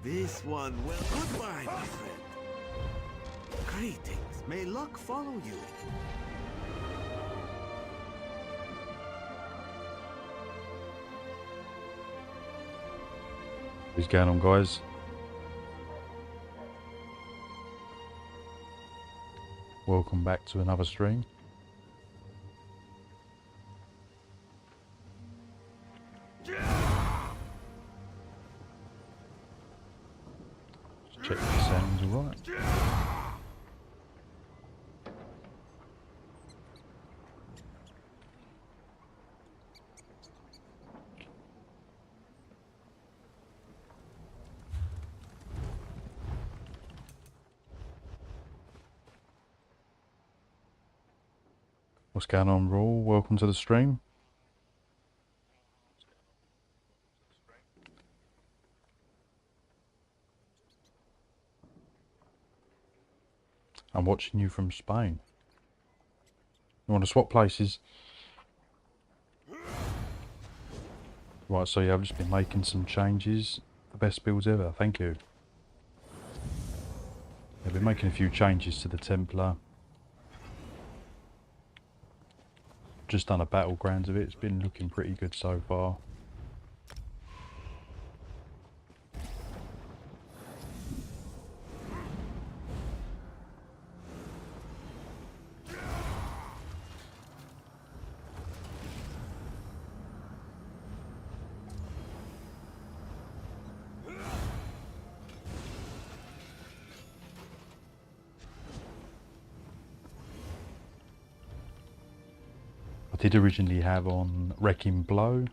This one will... Goodbye, my friend. Greetings. May luck follow you. What's going on, guys? Welcome back to another stream. Just check the sounds alright. What's going on, Raw? Welcome to the stream. I'm watching you from Spain. You want to swap places? Right, so yeah, I've just been making some changes. The best builds ever, thank you. I've been making a few changes to the Templar. Just done a battlegrounds of it. It's been looking pretty good so far. I did originally have on Wrecking Blow,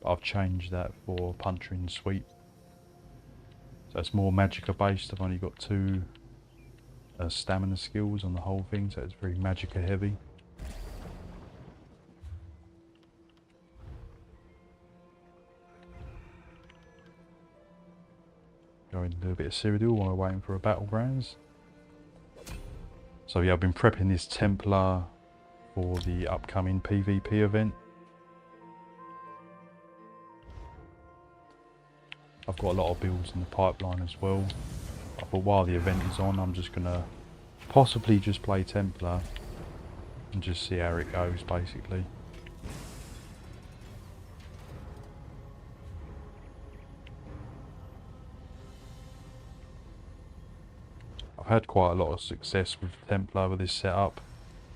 but I've changed that for Puncturing Sweep. So it's more Magicka based. I've only got 2 stamina skills on the whole thing, so it's very Magicka heavy. Going to do a bit of Cyrodiil while we're waiting for a battlegrounds. So yeah, I've been prepping this Templar for the upcoming PvP event. I've got a lot of builds in the pipeline as well. I thought while the event is on, I'm just gonna possibly just play Templar and just see how it goes, basically. I've had quite a lot of success with Templar with this setup.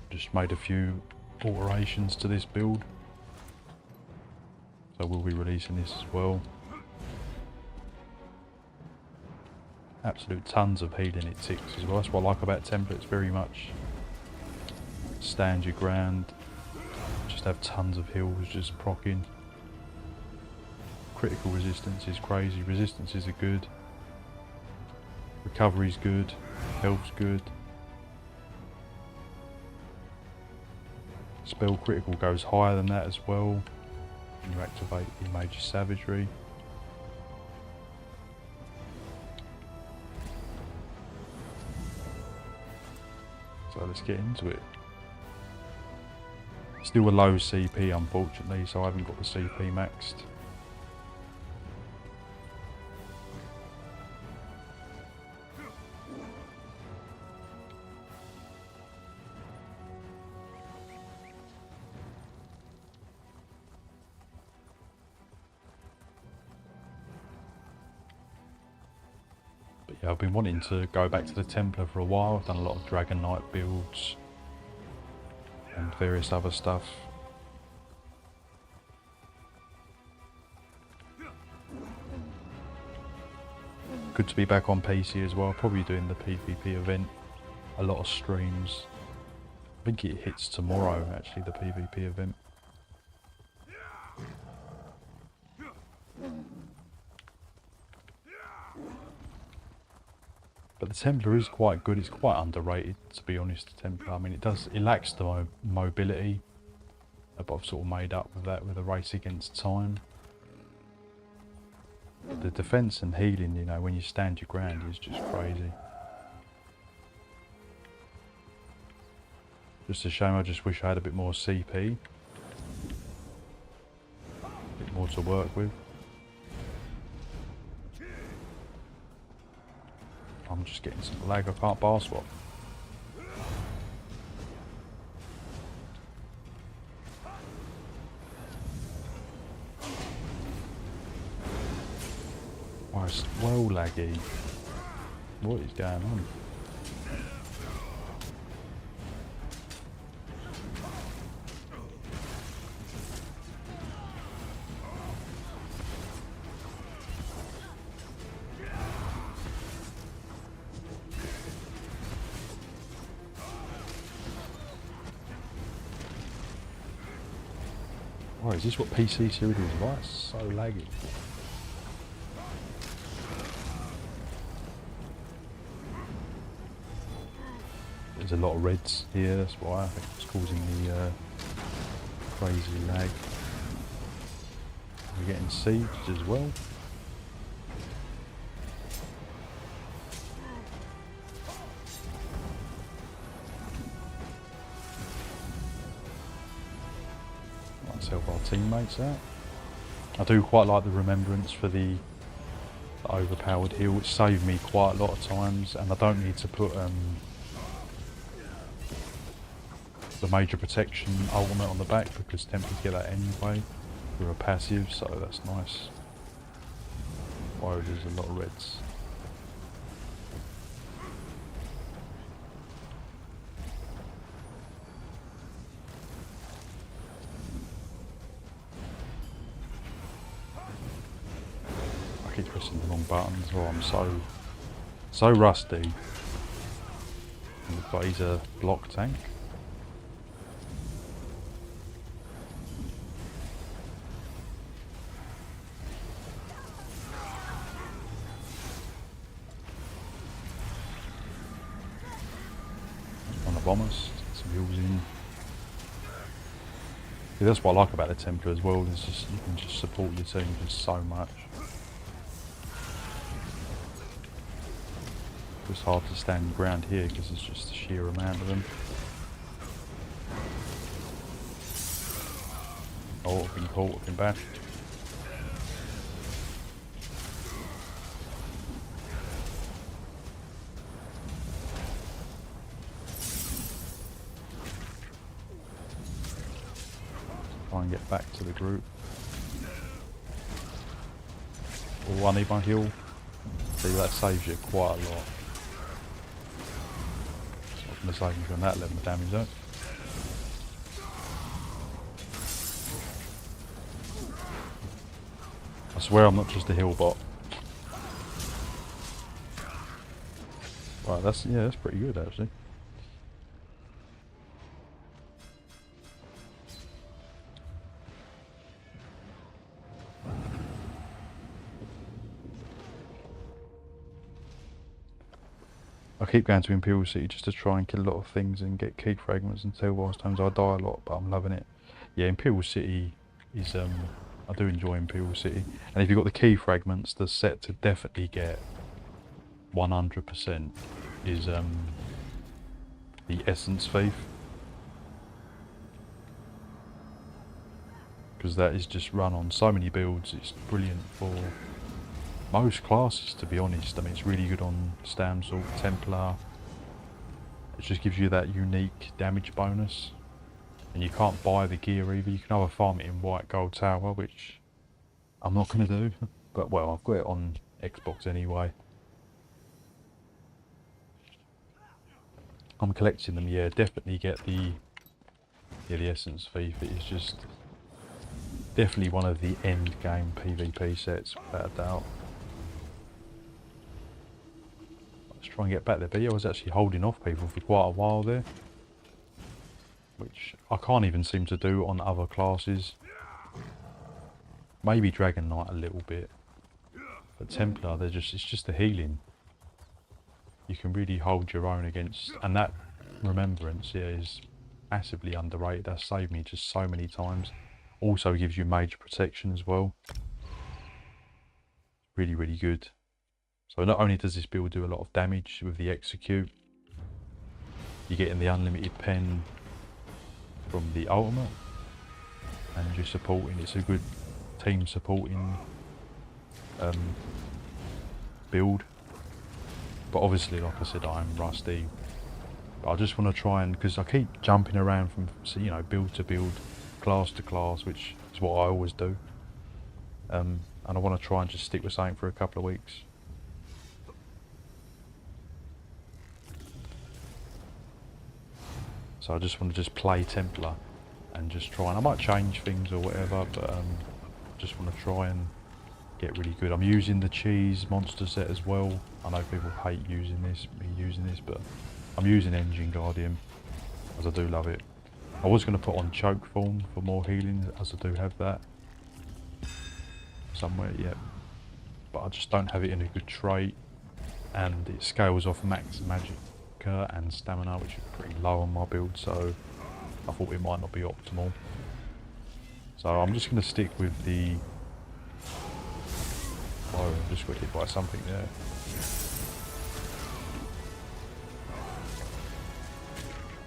Just made a few alterations to this build, so we'll be releasing this as well. Absolute tons of healing it ticks as well. That's what I like about Templar. It's very much stand your ground, just have tons of heals just proccing. Critical resistance is crazy, resistances are good, recovery's good, health's good. Spell critical goes higher than that as well when you activate the Major Savagery. So let's get into it. Still a low CP unfortunately, so I haven't got the CP maxed. Yeah, I've been wanting to go back to the Templar for a while. I've done a lot of Dragon Knight builds and various other stuff. Good to be back on PC as well. Probably doing the PvP event. A lot of streams. I think it hits tomorrow actually, the PvP event. But the Templar is quite good. It's quite underrated, to be honest, the Templar. I mean, it lacks the mobility, but I've sort of made up with that with a race against time. The defense and healing, you know, when you stand your ground is just crazy. Just a shame. I just wish I had a bit more CP, a bit more to work with. I'm just getting some lag I can't bar swap. Oh, it's well laggy. What is going on? Oh, is this what PC series is like? It's so laggy. There's a lot of reds here, that's why I think it's causing the crazy lag. We're getting sieged as well. Let's help our teammates out. I do quite like the remembrance for the overpowered heal, which saved me quite a lot of times, and I don't need to put the major protection ultimate on the back because Templars get that anyway through a passive, so that's nice. Whoa, there's a lot of reds. I keep pressing the wrong buttons. Oh, I'm so rusty. But he's a block tank. On the bombers, some heals in. Yeah, that's what I like about the Templar as well. Is just you can just support your team just so much. It's hard to stand your ground here because it's just the sheer amount of them. Oh, I've been caught, I've been bashed. Try and get back to the group. Oh, I need my heal. See, that saves you quite a lot. It's not going to save me from that level of damage though. I swear I'm not just a heal bot. Right, that's pretty good actually. I keep going to Imperial City just to try and kill a lot of things and get key fragments and tell whilst times I die a lot, but I'm loving it. Yeah, Imperial City is I do enjoy Imperial City, and if you've got the key fragments, the set to definitely get 100% is the Essence Thief, because that is just run on so many builds. It's brilliant for most classes, to be honest. I mean, it's really good on Stamsalt, Templar. It just gives you that unique damage bonus. And you can't buy the gear either. You can either farm it in White Gold Tower, which I'm not going to do. But, well, I've got it on Xbox anyway. I'm collecting them, yeah. Definitely get the Essence Thief. It is just definitely one of the end game PvP sets, without a doubt. Let's try and get back there. But yeah, I was actually holding off people for quite a while there, which I can't even seem to do on other classes. Maybe Dragon Knight a little bit, but Templar, it's just the healing. You can really hold your own against, and that remembrance, yeah, is massively underrated. That saved me just so many times. Also gives you major protection as well. Really, really good. So not only does this build do a lot of damage with the execute, you're getting the unlimited pen from the ultimate, and you're supporting. It's a good team supporting build. But obviously, like I said, I'm rusty. But I just want to try and, because I keep jumping around from, you know, build to build, class to class, which is what I always do. And I want to try and just stick with something for a couple of weeks. So I just want to just play Templar and just try, and I might change things or whatever, but just want to try and get really good. I'm using the cheese monster set as well. I know people hate using this, but I'm using Engine Guardian as I do love it. I was going to put on choke form for more healing, as I do have that somewhere yet, but I just don't have it in a good trait, and it scales off max magicka and stamina, which is pretty low on my build, so I thought it might not be optimal. So I'm just going to stick with the... Oh, I just got hit by something there.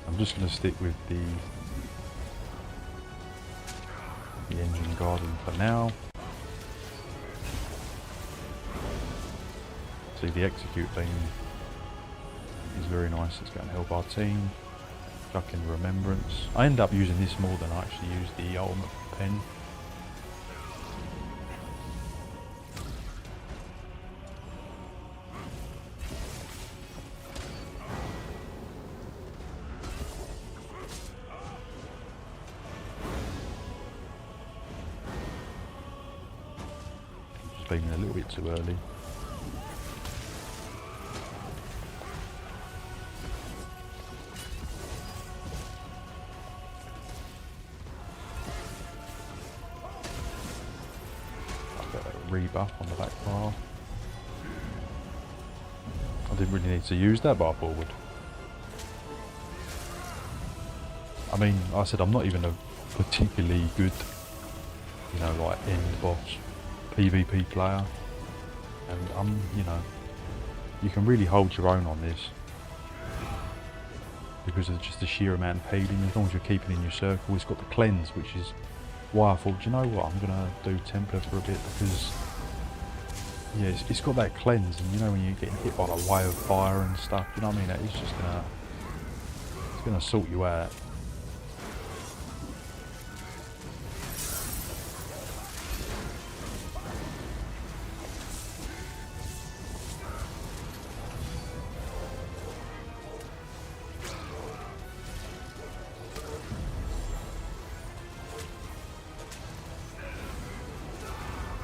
I'm just going to stick with the Engine Guardian for now. See, the execute beam is very nice. It's going to help our team. Chuck in remembrance. I end up using this more than I actually use the ultimate pen. Just being a little bit too early. Rebuff on the back bar. I didn't really need to use that, but I thought I would. I mean, like I said, I'm not even a particularly good, you know, like end boss PvP player, and I'm, you know, you can really hold your own on this because of just the sheer amount of healing. As long as you're keeping in your circle, it's got the cleanse, which is why I thought, you know what, I'm gonna do Templar for a bit, because yeah, it's got that cleanse, and you know when you're getting hit by a wave of fire and stuff, you know what I mean? It's just gonna sort you out.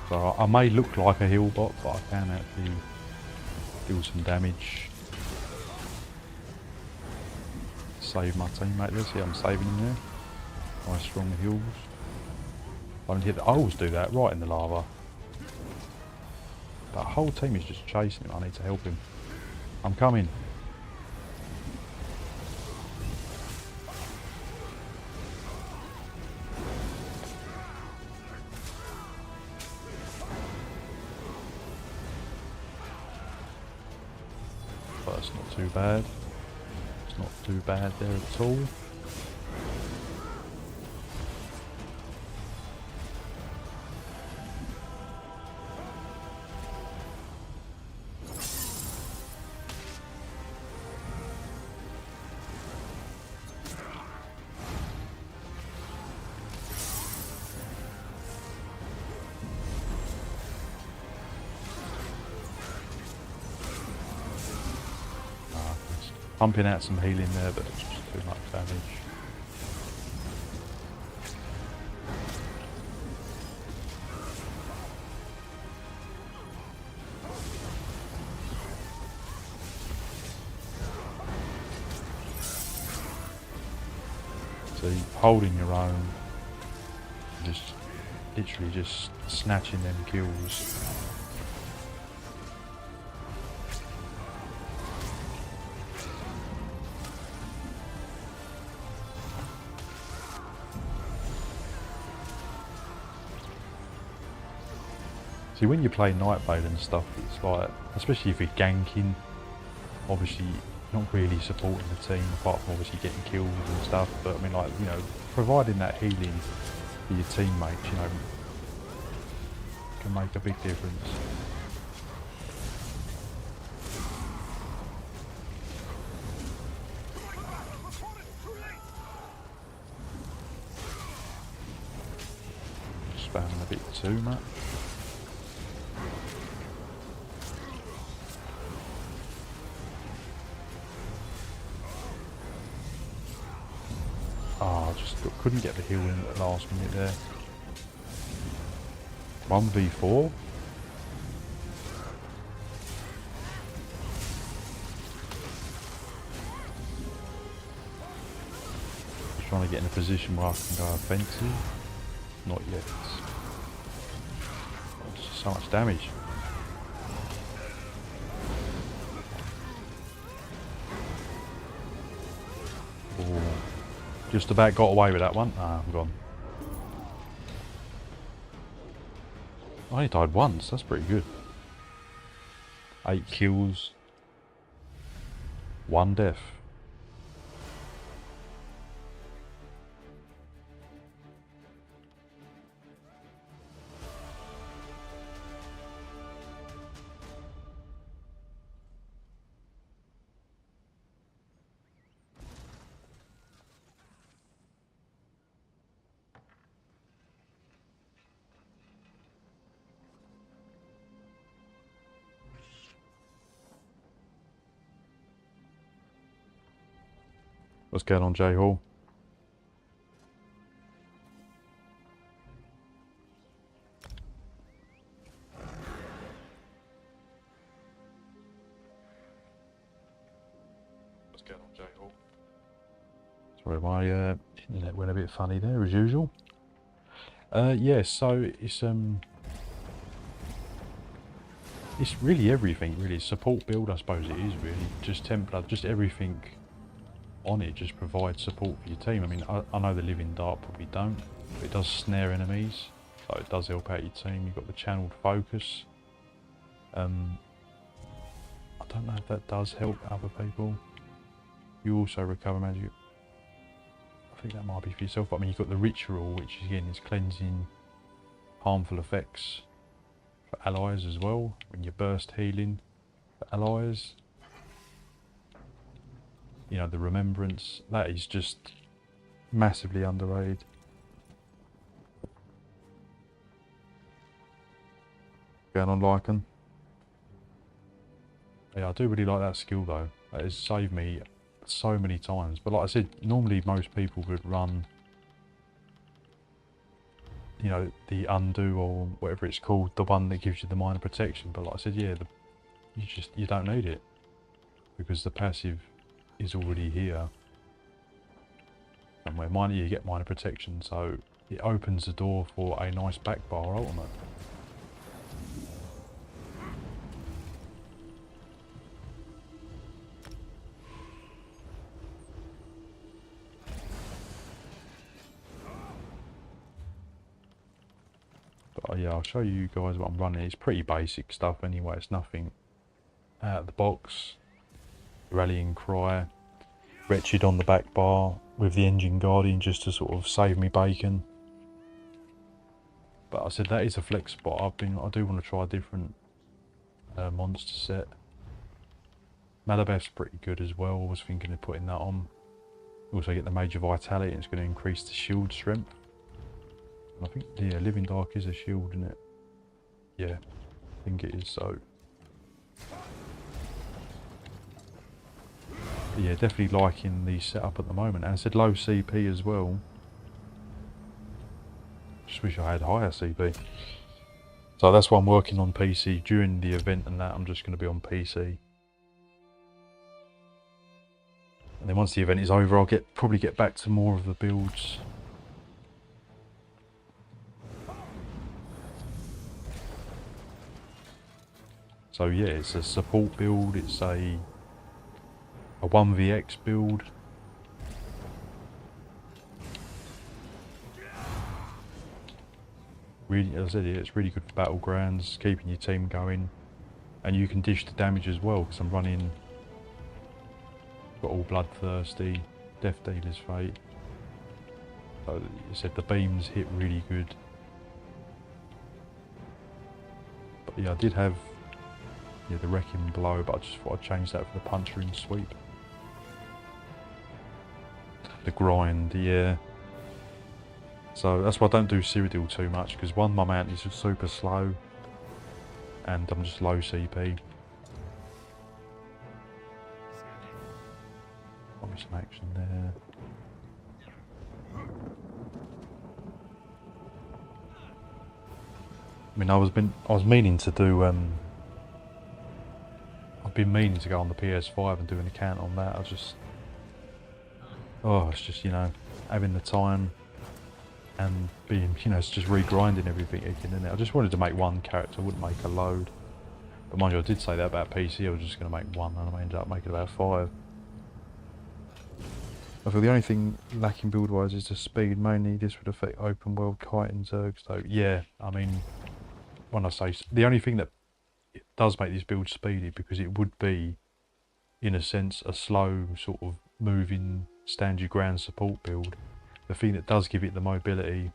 So I may look like a heal bot, but I can actually deal some damage. Save my teammate there. See, I'm saving him there. Nice strong heals. I didn't hit the... I always do that, right in the lava. That whole team is just chasing him. I need to help him. I'm coming. But it's not too bad. It's not too bad there at all. Pumping out some healing there, but it's just too much damage. So holding your own, just literally just snatching them kills. See, when you play Nightblade and stuff, it's like, especially if you're ganking, obviously not really supporting the team, apart from obviously getting kills and stuff, but I mean, like, you know, providing that healing for your teammates, you know, can make a big difference. do much. Oh, I just couldn't get the heal in at the last minute there. 1v4? Just trying to get in a position where I can go offensive. Not yet. It's just so much damage. Ooh. Just about got away with that one. Ah, I'm gone. I only died once, that's pretty good. 8 kills. 1 death. What's going on, J Hall? What's going on, J Hall? Sorry, my internet went a bit funny there as usual. Yeah, so it's really everything, really. Support build, I suppose it is really. Just Templar, just everything on it just provides support for your team. I mean, I know the Living Dark probably don't, but it does snare enemies, so it does help out your team. You've got the channeled focus. I don't know if that does help other people. You also recover magic. I think that might be for yourself, but I mean, you've got the ritual, which again is cleansing harmful effects for allies as well, when you burst healing for allies. You know, the remembrance, that is just massively underrated. Going on Lycan. Yeah, I do really like that skill though. That has saved me so many times. But like I said, normally most people would run, you know, the undo or whatever it's called, the one that gives you the minor protection. But like I said, yeah, you don't need it because the passive is already here. And where you get minor protection, so it opens the door for a nice back bar ultimate. But yeah, I'll show you guys what I'm running. It's pretty basic stuff anyway, it's nothing out of the box. Rallying Cry, Wretched on the back bar with the Engine Guardian just to sort of save me bacon. But I said that is a flex spot. I do want to try a different monster set. Malabeth's pretty good as well. I was thinking of putting that on. Also get the Major Vitality, and it's going to increase the shield strength. And I think, yeah, Living Dark is a shield, isn't it? Yeah, I think it is, so. But yeah, definitely liking the setup at the moment. And I said low CP as well. Just wish I had higher CP. So that's why I'm working on PC during the event and that. I'm just going to be on PC. And then once the event is over, I'll probably get back to more of the builds. So yeah, it's a support build, it's a 1vx build. Really, as I said, it's really good for battlegrounds, keeping your team going. And you can dish the damage as well, because I'm running, got all bloodthirsty, Death Dealer's Fate. So I said the beams hit really good. But yeah, I did have the Wrecking Blow, but I just thought I'd change that for the Puncturing Sweep. The Grind, yeah. So that's why I don't do Cyrodiil too much, because one, my mount is just super slow, and I'm just low CP. Probably some action there. I mean, I was meaning to do. I've been meaning to go on the PS5 and do an account on that. I just, it's just, you know, having the time and being, you know, it's just regrinding everything again, isn't it? I just wanted to make one character, I wouldn't make a load. But mind you, I did say that about PC. I was just going to make one, and I ended up making about 5. I feel the only thing lacking build-wise is the speed. Mainly, this would affect open world kite and zergs. So yeah, I mean, when I say the only thing that it does make this build speedy, because it would be, in a sense, a slow sort of moving, stand your ground support build. The thing that does give it the mobility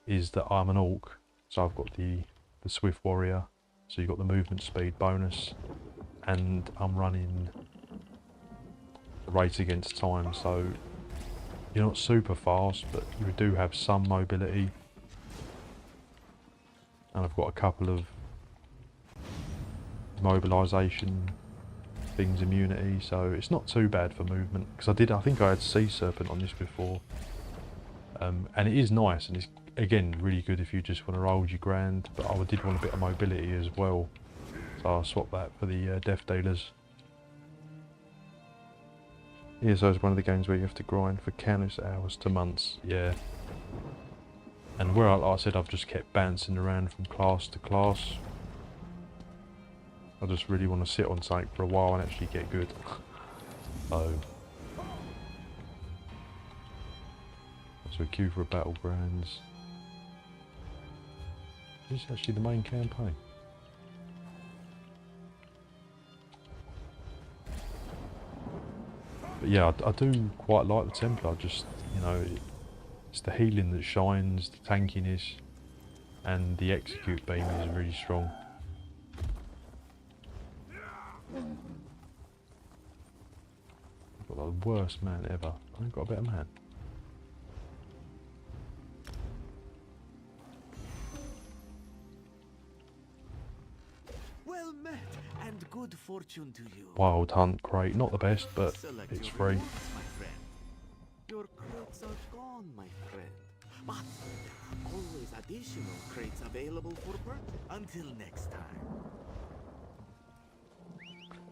is that I'm an orc, so I've got the swift warrior, so you've got the movement speed bonus, and I'm running the race against time, so you're not super fast, but you do have some mobility. And I've got a couple of mobilisation things, immunity, so it's not too bad for movement. Because I think I had Sea Serpent on this before, and it is nice, and it's again really good if you just want to roll your grand. But I did want a bit of mobility as well, so I'll swap that for the Death Dealers. Yeah, so it's one of the games where you have to grind for countless hours to months. Yeah. And where, like I said, I've just kept bouncing around from class to class. I just really want to sit on something for a while and actually get good. So queue for Battlegrounds. This is actually the main campaign. But yeah, I do quite like the Templar. Just, you know, it's the healing that shines, the tankiness, and the execute beam is really strong. I've got the worst man ever. I ain't got a better man. Well met, and good fortune to you. Wild Hunt crate, not the best, but Select it's your free. boots, my friend. Your crates are gone, my friend. But always additional crates available for purchase. Until next time.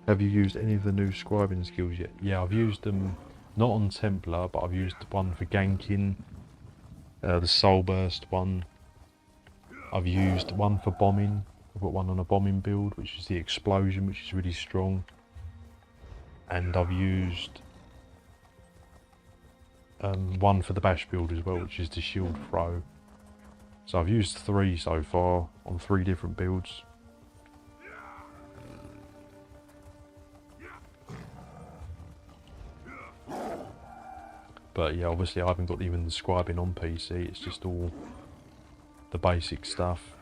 Have you used any of the new scribing skills yet? Yeah, I've used them, not on Templar, but I've used one for ganking, the Soul Burst one. I've used one for bombing. I've got one on a bombing build, which is the explosion, which is really strong. And I've used one for the bash build as well, which is the shield throw. So I've used 3 so far on 3 different builds. But yeah, obviously I haven't got even the scribing on PC, it's just all the basic stuff.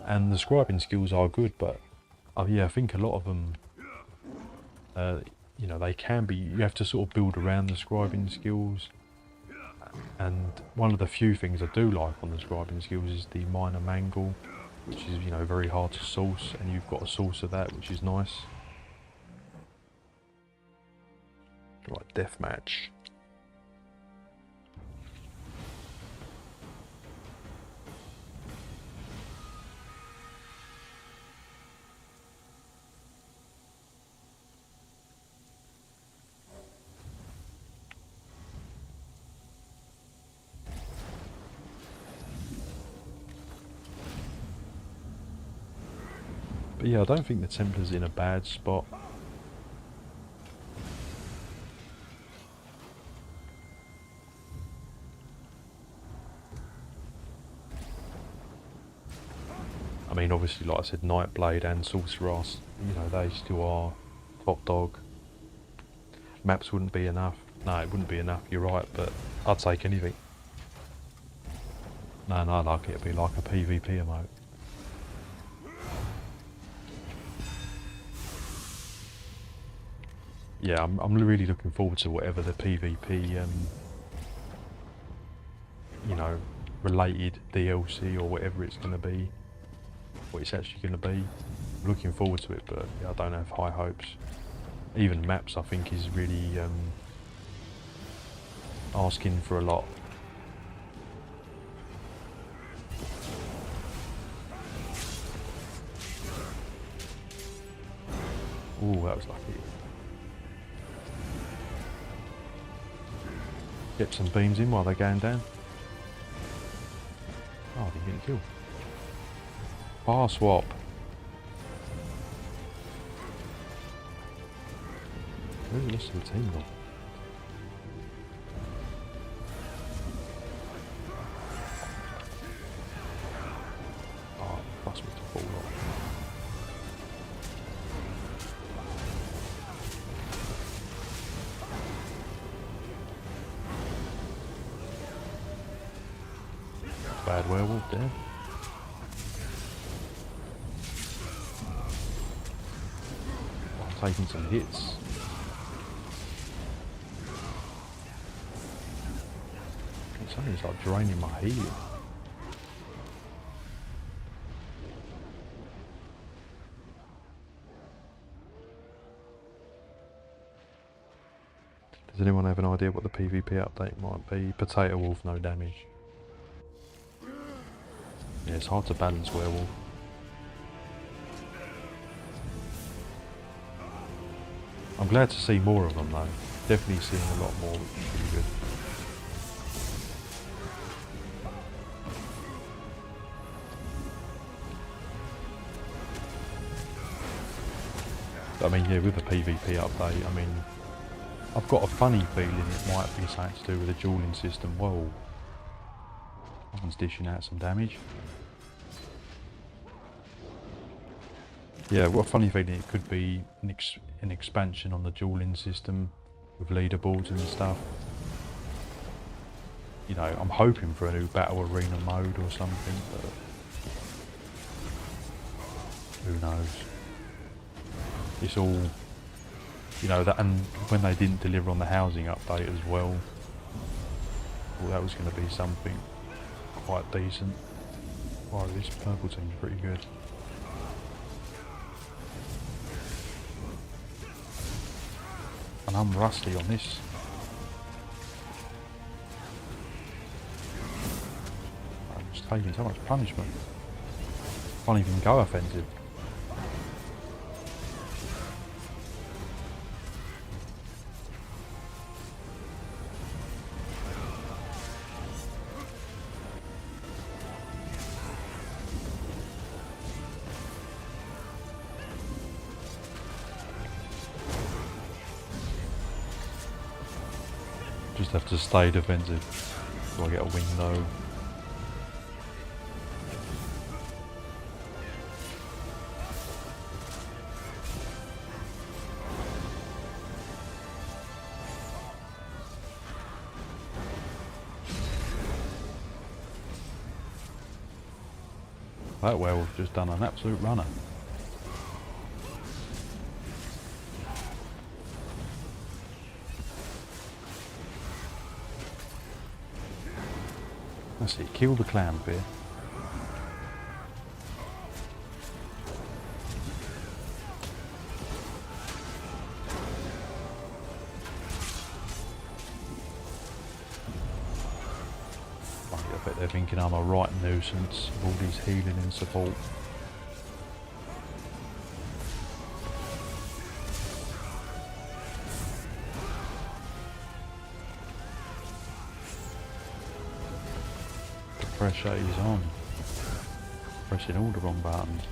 And the scribing skills are good, but yeah, I think a lot of them, you know, they can be, you have to sort of build around the scribing skills. And one of the few things I do like on the scribing skills is the minor mangle, which is, you know, very hard to source, and you've got a source of that, which is nice. Right, deathmatch. But yeah, I don't think the Templar's in a bad spot. I mean, obviously, like I said, Nightblade and Sorcerer, you know, they still are top dog. Maps wouldn't be enough. No, it wouldn't be enough, you're right, but I'd take anything. No, like it'd be like a PvP emote. yeah, I'm really looking forward to whatever the PvP, you know, related DLC or whatever it's going to be, what it's actually going to be. I'm looking forward to it, but yeah, I don't have high hopes. Even maps, I think, is really asking for a lot. Ooh, that was lucky. Get some beams in while they're going down. Oh, they're getting killed. Bar swap. Where's the rest of the team gone? Oh, bus me to fall off. Bad werewolf there. I'm taking some hits. Something's like draining my healing. Does anyone have an idea what the PvP update might be? Potato wolf, no damage. Yeah, it's hard to balance werewolf. I'm glad to see more of them though. Definitely seeing a lot more, which is really good. I mean, yeah, with the PvP update, I mean, I've got a funny feeling it might be something to do with the dueling system. Whoa. Someone's dishing out some damage. Yeah, I've got a funny feeling it could be an expansion on the dueling system with leaderboards and stuff. You know, I'm hoping for a new battle arena mode or something, but who knows. It's all, you know, that, and when they didn't deliver on the housing update as well, well, that was going to be something quite decent. Wow, this purple team's pretty good. And I'm rusty on this. I'm just taking so much punishment. Can't even go offensive. Just have to stay defensive so I get a window. That werewolf just done an absolute runner. That's it, kill the clown bear. I bet they're thinking I'm a right nuisance with all these healing and support. The pressure is on. Pressing all the wrong buttons.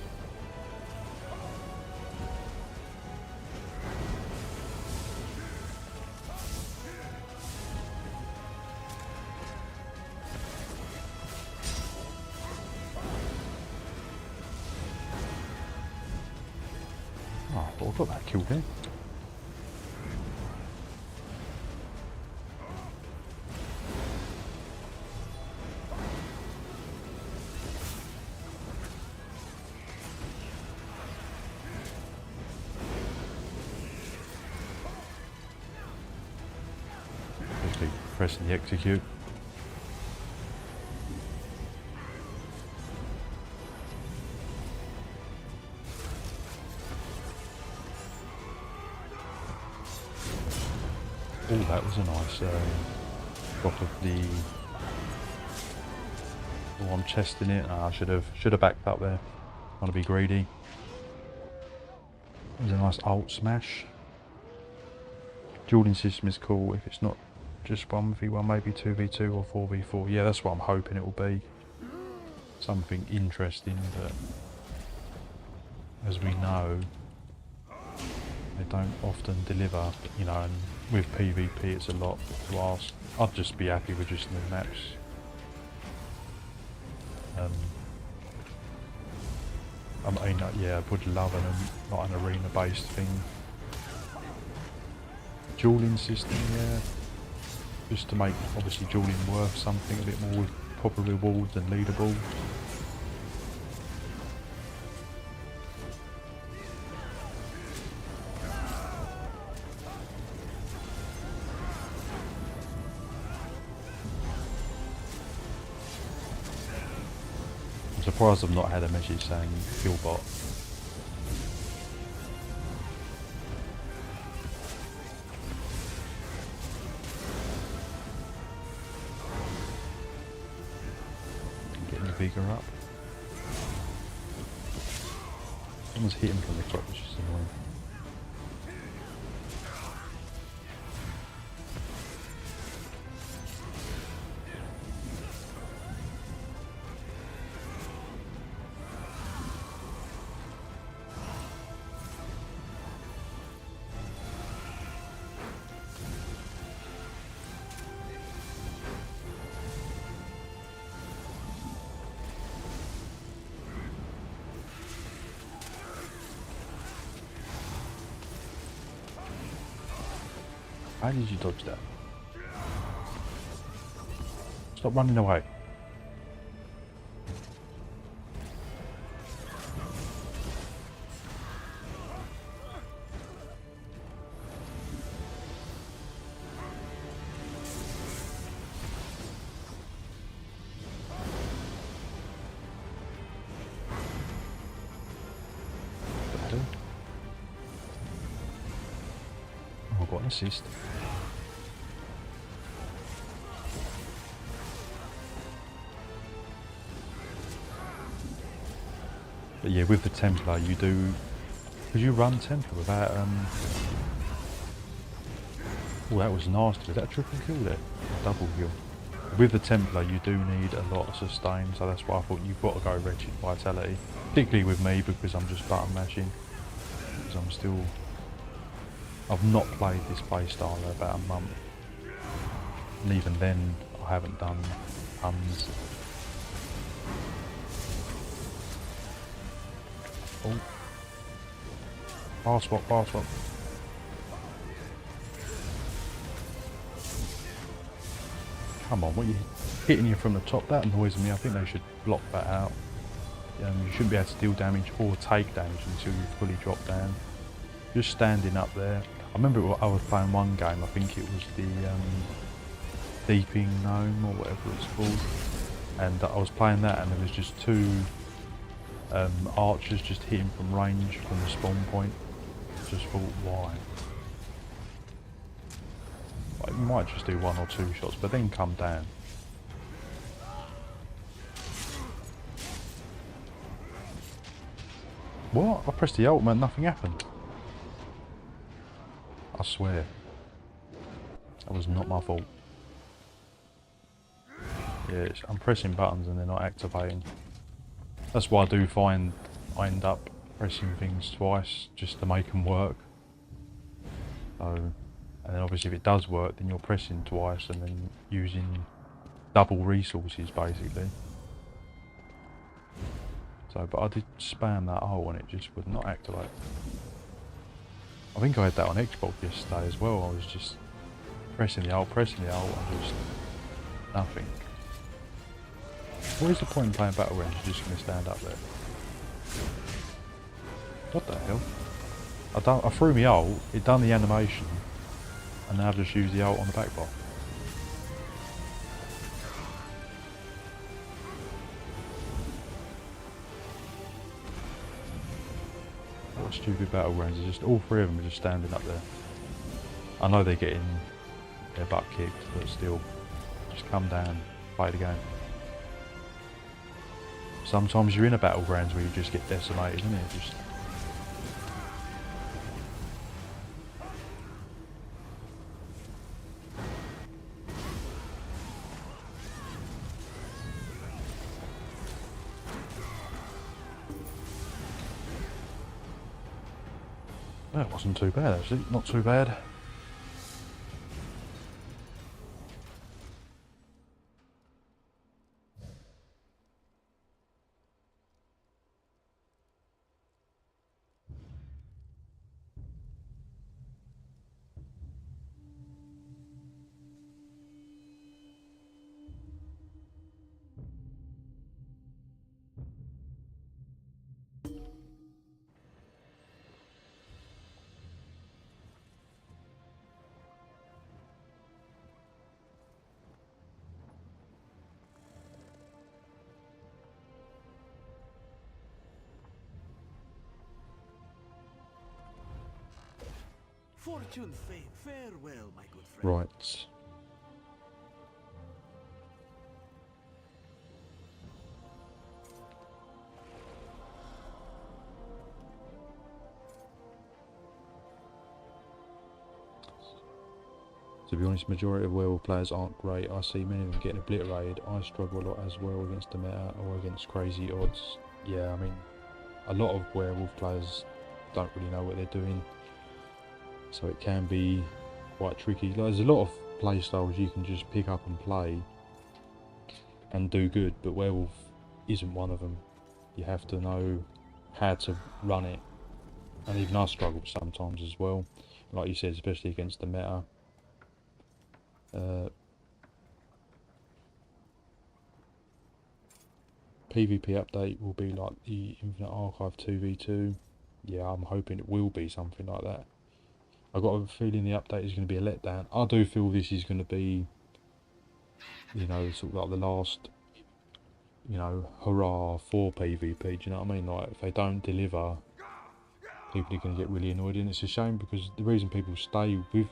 Oh, I thought I got that kill there. pressing the execute. Oh, that was a nice drop of the... Oh, I'm chesting it. I should have backed up there. Want to be greedy. It was a nice ult smash. Dueling system is cool if it's not just 1v1, maybe 2v2 or 4v4. Yeah, that's what I'm hoping it will be. Something interesting, but as we know, they don't often deliver, you know, and with PvP it's a lot to ask. I'd just be happy with just new maps. I mean, yeah, I would love like an arena-based thing. Dueling system, yeah. Just to make, obviously, dueling worth something a bit more with proper rewards and leaderboards. I'm surprised I've not had a message saying kill bot. Getting the bigger up. Someone's hitting from the top, which is annoying. How did you dodge that? Stop running away. Oh, I got an assist. But yeah, with the Templar you do... Could you run Templar without... Oh, that was nasty. Was that a triple kill there? Double kill. With the Templar you do need a lot of sustain, so that's why I thought you've got to go Wretched Vitality. Particularly with me, because I'm just button mashing. Because I'm still... I've not played this playstyle in about a month. And even then, I haven't done tons. Oh. Bar swap, bar swap. Come on, what are you hitting you from the top? That annoys me. I think they should block that out. You shouldn't be able to deal damage or take damage until you fully drop down. Just standing up there. I remember I was playing one game, I think it was the Deeping Gnome or whatever it's called. And I was playing that and there was just two archers just hitting from range from the spawn point. Just thought, why? Like, you might just do one or two shots, but then come down. What? I pressed the ult, man, nothing happened. I swear. That was not my fault. Yeah, I'm pressing buttons and they're not activating. That's why I do find I end up pressing things twice just to make them work. So, and then obviously if it does work, then you're pressing twice and then using double resources basically. So, but I did spam that hole and it just would not activate. I think I had that on Xbox yesterday as well. I was just pressing the ult, and just nothing. What is the point in playing Battle Range? You're just going to stand up there. What the hell? I threw me ult, it done the animation, and then I've just used the ult on the back bar. What stupid battlegrounds. It's just all three of them are just standing up there. I know they're getting their butt kicked, but still, just come down, play the game. Sometimes you're in a battlegrounds where you just get decimated, isn't it? Just that wasn't too bad actually, not too bad. Fortune, fame, farewell, my good friend. Right. To be honest, majority of werewolf players aren't great. I see many of them getting obliterated. I struggle a lot as well against the meta or against crazy odds. Yeah, I mean, a lot of werewolf players don't really know what they're doing, so it can be quite tricky. Like, there's a lot of play styles you can just pick up and play and do good, but werewolf isn't one of them. You have to know how to run it, and even I struggle sometimes as well, like you said, especially against the meta. PvP update will be like the Infinite Archive 2v2. Yeah, I'm hoping it will be something like that. I've got a feeling the update is going to be a letdown. I do feel this is going to be, you know, sort of like the last, you know, hurrah for PvP. Do you know what I mean? Like, if they don't deliver, people are going to get really annoyed, and it's a shame because the reason people stay with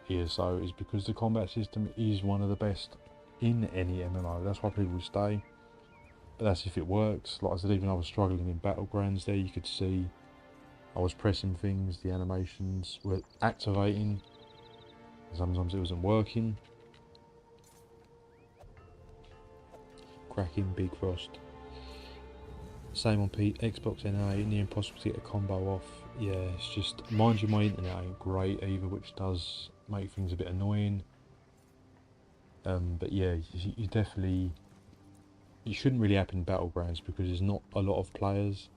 ESO is because the combat system is one of the best in any MMO. That's why people stay. But that's if it works. Like I said, even I was struggling in Battlegrounds there, you could see I was pressing things, the animations were activating, sometimes it wasn't working. Cracking, Big Frost. Same on Xbox NA, near impossible to get a combo off. Yeah, it's just, mind you, my internet ain't great either, which does make things a bit annoying. But yeah, you definitely, it shouldn't really happen in Battlegrounds because there's not a lot of players.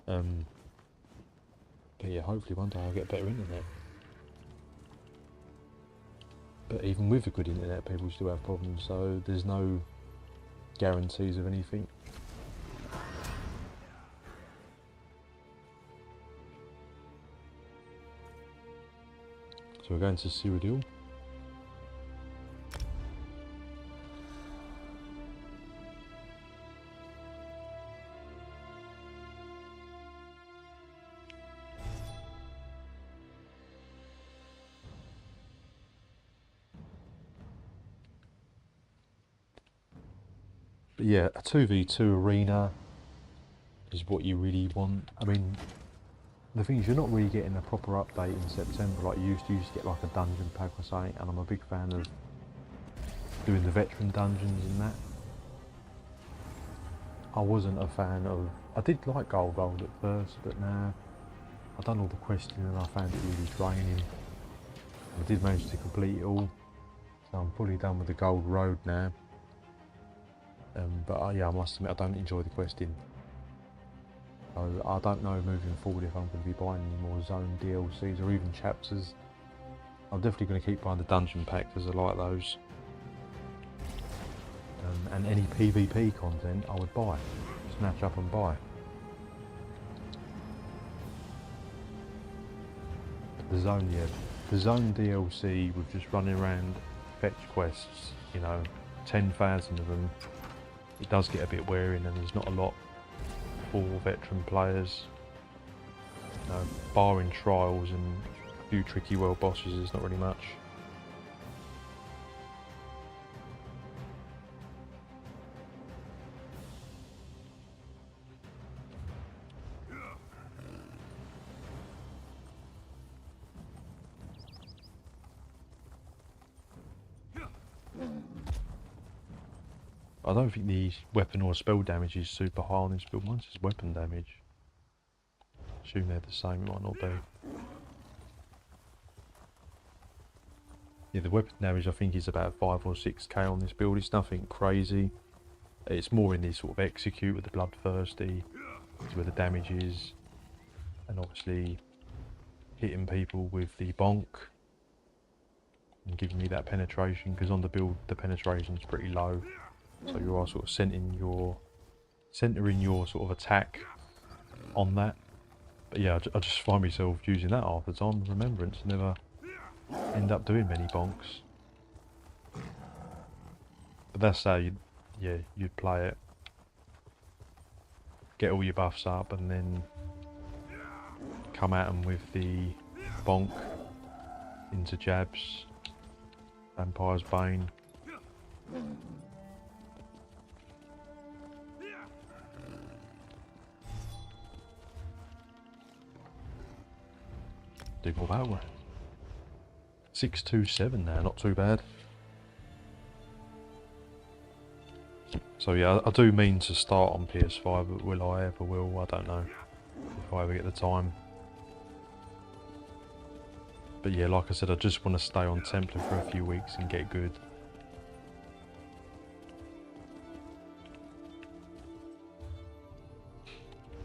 But yeah, hopefully one day I'll get better internet. But even with a good internet, people still have problems, so there's no guarantees of anything. So we're going to Cyrodiil. But yeah, a 2v2 arena is what you really want. I mean, the thing is, you're not really getting a proper update in September like you used to. You used to get like a dungeon pack or something, and I'm a big fan of doing the veteran dungeons and that. I wasn't a fan of, I did like Gold at first, but now I've done all the questing and I found it really draining. I did manage to complete it all, so I'm fully done with the Gold Road now. But yeah, I must admit I don't enjoy the questing. So I don't know moving forward if I'm going to be buying any more zone DLCs or even chapters. I'm definitely going to keep buying the dungeon pack because I like those. And any PvP content I would buy, snatch up and buy. The zone, yeah, the zone DLC with just running around fetch quests, you know, 10,000 of them. It does get a bit wearing, and there's not a lot for veteran players. know, barring trials and a few tricky world bosses, there's not really much. I don't think the weapon or spell damage is super high on this build. Mine says weapon damage. Assume they're the same, it might not be. Yeah, the weapon damage I think is about 5 or 6k on this build. It's nothing crazy. It's more in this sort of execute with the bloodthirsty, is where the damage is. And obviously hitting people with the bonk and giving me that penetration, because on the build the penetration is pretty low. So you are sort of centering your sort of attack on that. But yeah, I just find myself using that half the time. Remembrance, never end up doing many bonks. But that's how you'd play it. Get all your buffs up and then come at them with the bonk into jabs. Vampire's Bane. Do more battle. 627 now, not too bad. So yeah, I do mean to start on PS5, but will I ever will? I don't know. If I ever get the time. But yeah, like I said, I just want to stay on Templar for a few weeks and get good.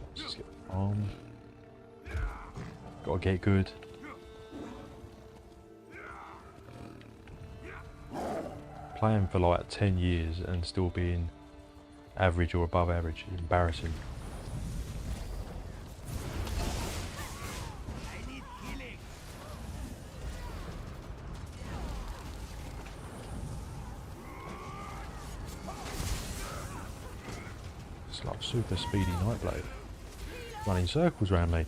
Let's just get the farm. Gotta get good. Playing for like 10 years and still being average or above average is embarrassing. It's like super speedy Nightblade running circles around me.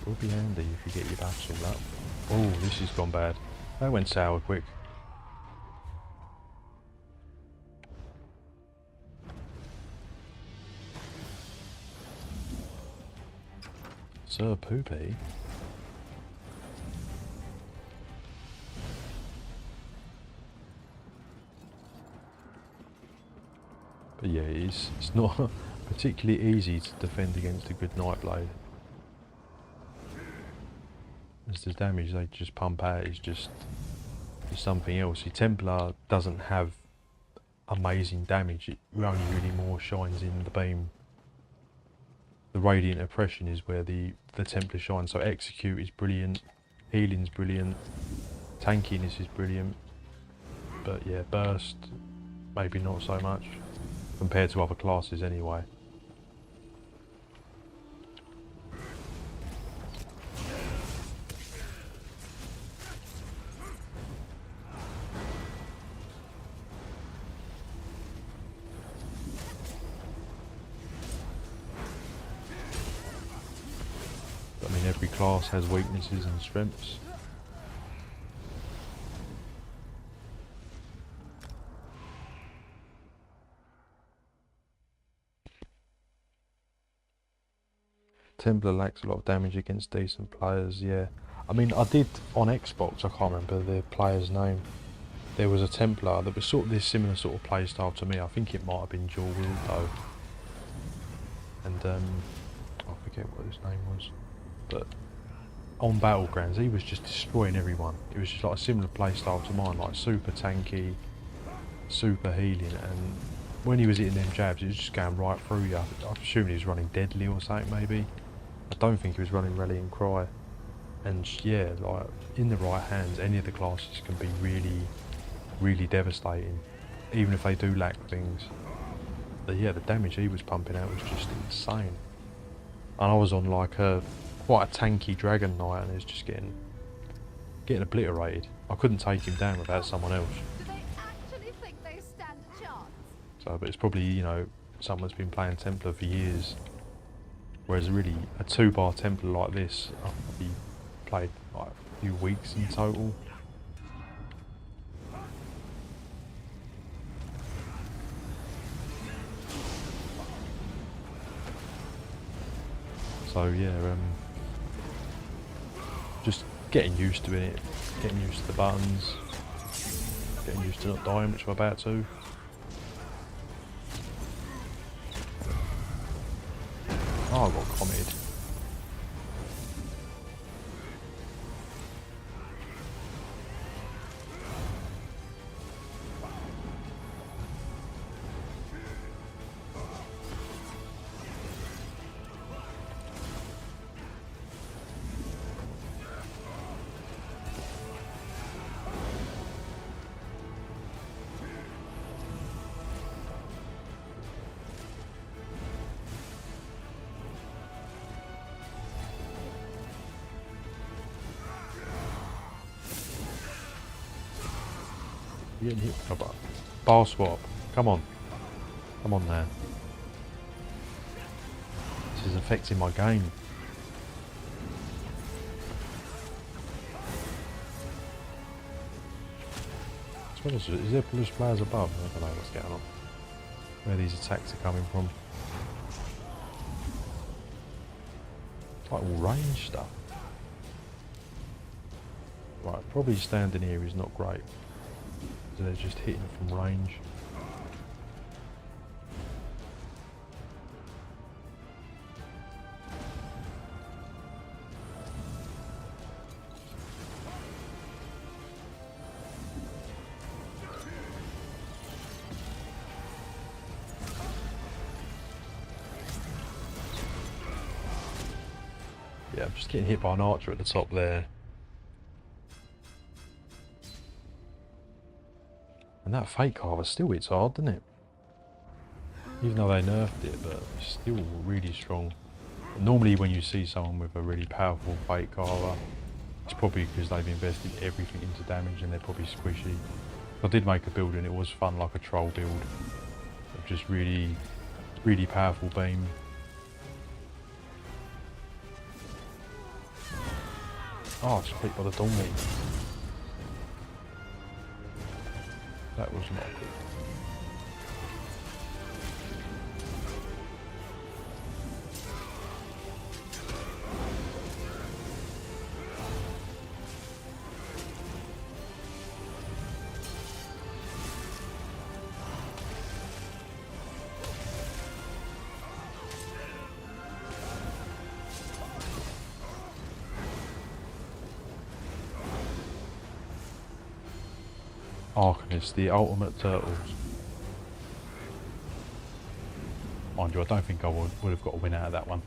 Will be handy if you get your buffs all up. Oh, this has gone bad. That went sour quick. Sir Poopy. But yeah, it's not particularly easy to defend against a good Nightblade. As the damage they just pump out is just something else. The Templar doesn't have amazing damage, it only really more shines in the beam. The Radiant Oppression is where the Templar shines, so execute is brilliant, healing's brilliant, tankiness is brilliant, but yeah, burst maybe not so much, compared to other classes anyway. I mean, every class has weaknesses and strengths. Templar lacks a lot of damage against decent players, yeah. I mean, I did on Xbox, I can't remember the player's name. There was a Templar that was sort of this similar sort of playstyle to me. I think it might have been dual wield though. And I forget what his name was. But on Battlegrounds, he was just destroying everyone. It was just like a similar playstyle to mine, like super tanky, super healing, and when he was hitting them jabs, it was just going right through you. I'm assuming he was running Deadly or something maybe. I don't think he was running Rallying Cry. And yeah, like in the right hands, any of the classes can be really, really devastating, even if they do lack things. But yeah, the damage he was pumping out was just insane. And I was on like quite a tanky Dragon Knight, and it was just getting obliterated. I couldn't take him down without someone else. Do they actually think So, but it's probably, you know, someone's been playing Templar for years. Whereas really, a 2-bar Templar like this, I've probably played like a few weeks in total. So yeah, just getting used to it, getting used to the buttons, getting used to not dying, which I'm about to. Oh, I got committed. You're getting hit by a bar swap. Come on. Come on now. This is affecting my game. Is there police players above? I don't know what's going on. Where these attacks are coming from. It's like all range stuff. Right, probably standing here is not great. So they're just hitting from range. Yeah, I'm just getting hit by an archer at the top there. And that fate carver still hits hard, doesn't it? Even though they nerfed it, but it's still really strong. Normally when you see someone with a really powerful fate carver, it's probably because they've invested everything into damage and they're probably squishy. I did make a build and it was fun, like a troll build. Of just really powerful beam. Oh, just hit by the donkey. That was not good. Arcanist, the ultimate turtles. Mind you, I don't think I would have got a win out of that one.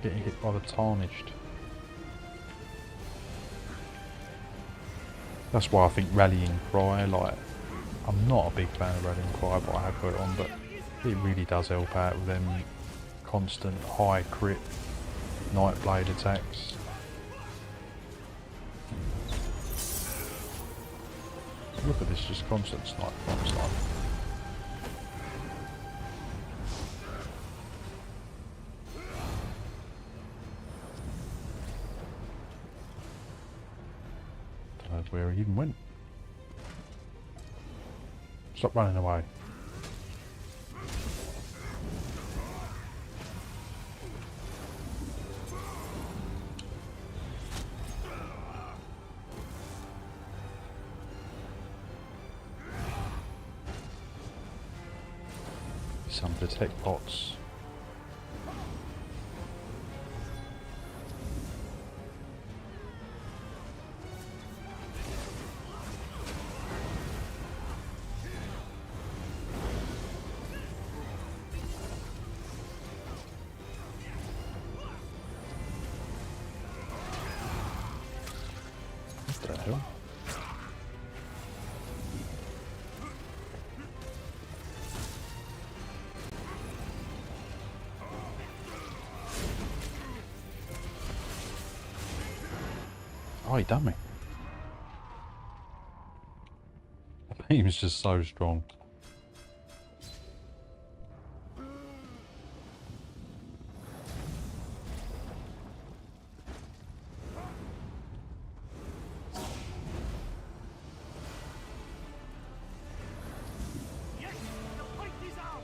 Getting hit by the tarnished. That's why I think Rallying Cry, like, I'm not a big fan of Rallying Cry, but I have got it on, but it really does help out with them constant high crit Nightblade attacks. Look at this, just constant snipe. Where he even went. Stop running away. Some detect bots. hell? Oh, he done me. The beam's just so strong. Yes, the fight is ours.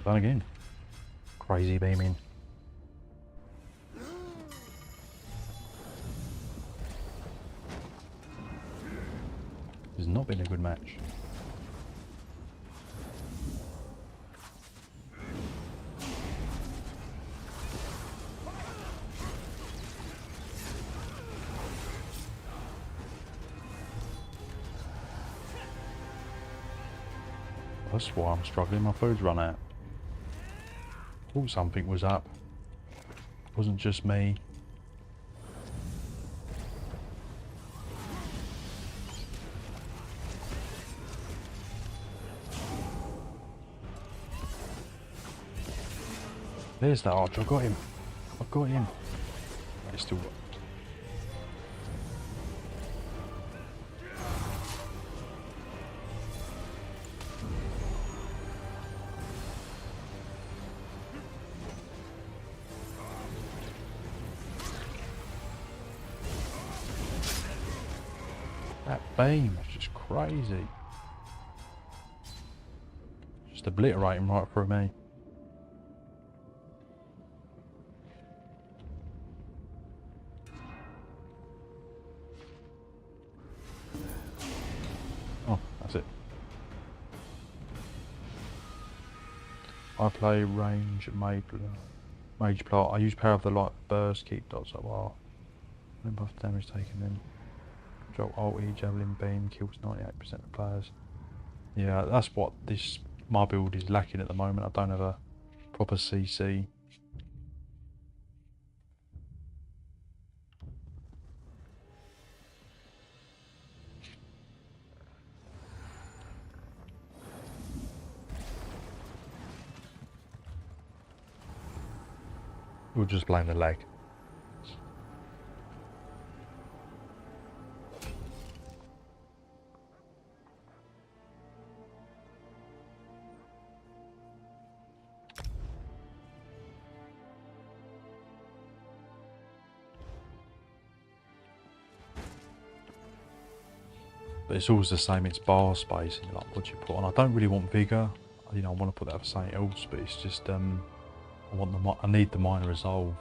Done again. Crazy beaming. It's not been a good match. That's why I'm struggling. My food's run out. Thought something was up. Wasn't just me. There's that archer. I got him. I got him. He's still got. That beam is just crazy. Just obliterating right through me. Oh, that's it. I play range mage plot. I use power of the light burst, keep dots up while buff damage taken in. Drop ulti, javelin beam, kills 98% of players. Yeah, that's what my build is lacking at the moment. I don't have a proper CC. We'll just blame the lag. But it's always the same, it's bar space and like what you put on. I don't really want vigor, you know, I want to put that for something else, but it's just I need the minor resolve.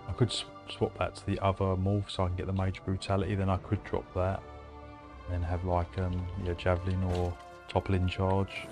I could swap that to the other morph so I can get the mage brutality, then I could drop that and then have like yeah, javelin or toppling charge.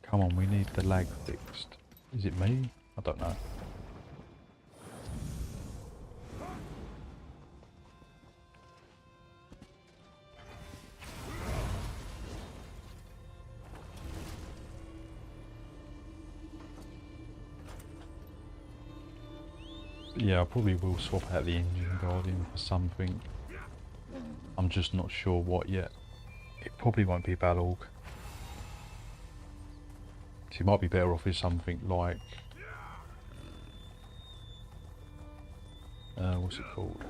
Come on, we need the lag fixed. Is it me? I don't know. Yeah, I probably will swap out the engine guardian for something. I'm just not sure what yet. It probably won't be Balorg. So you might be better off with something like... what's it called?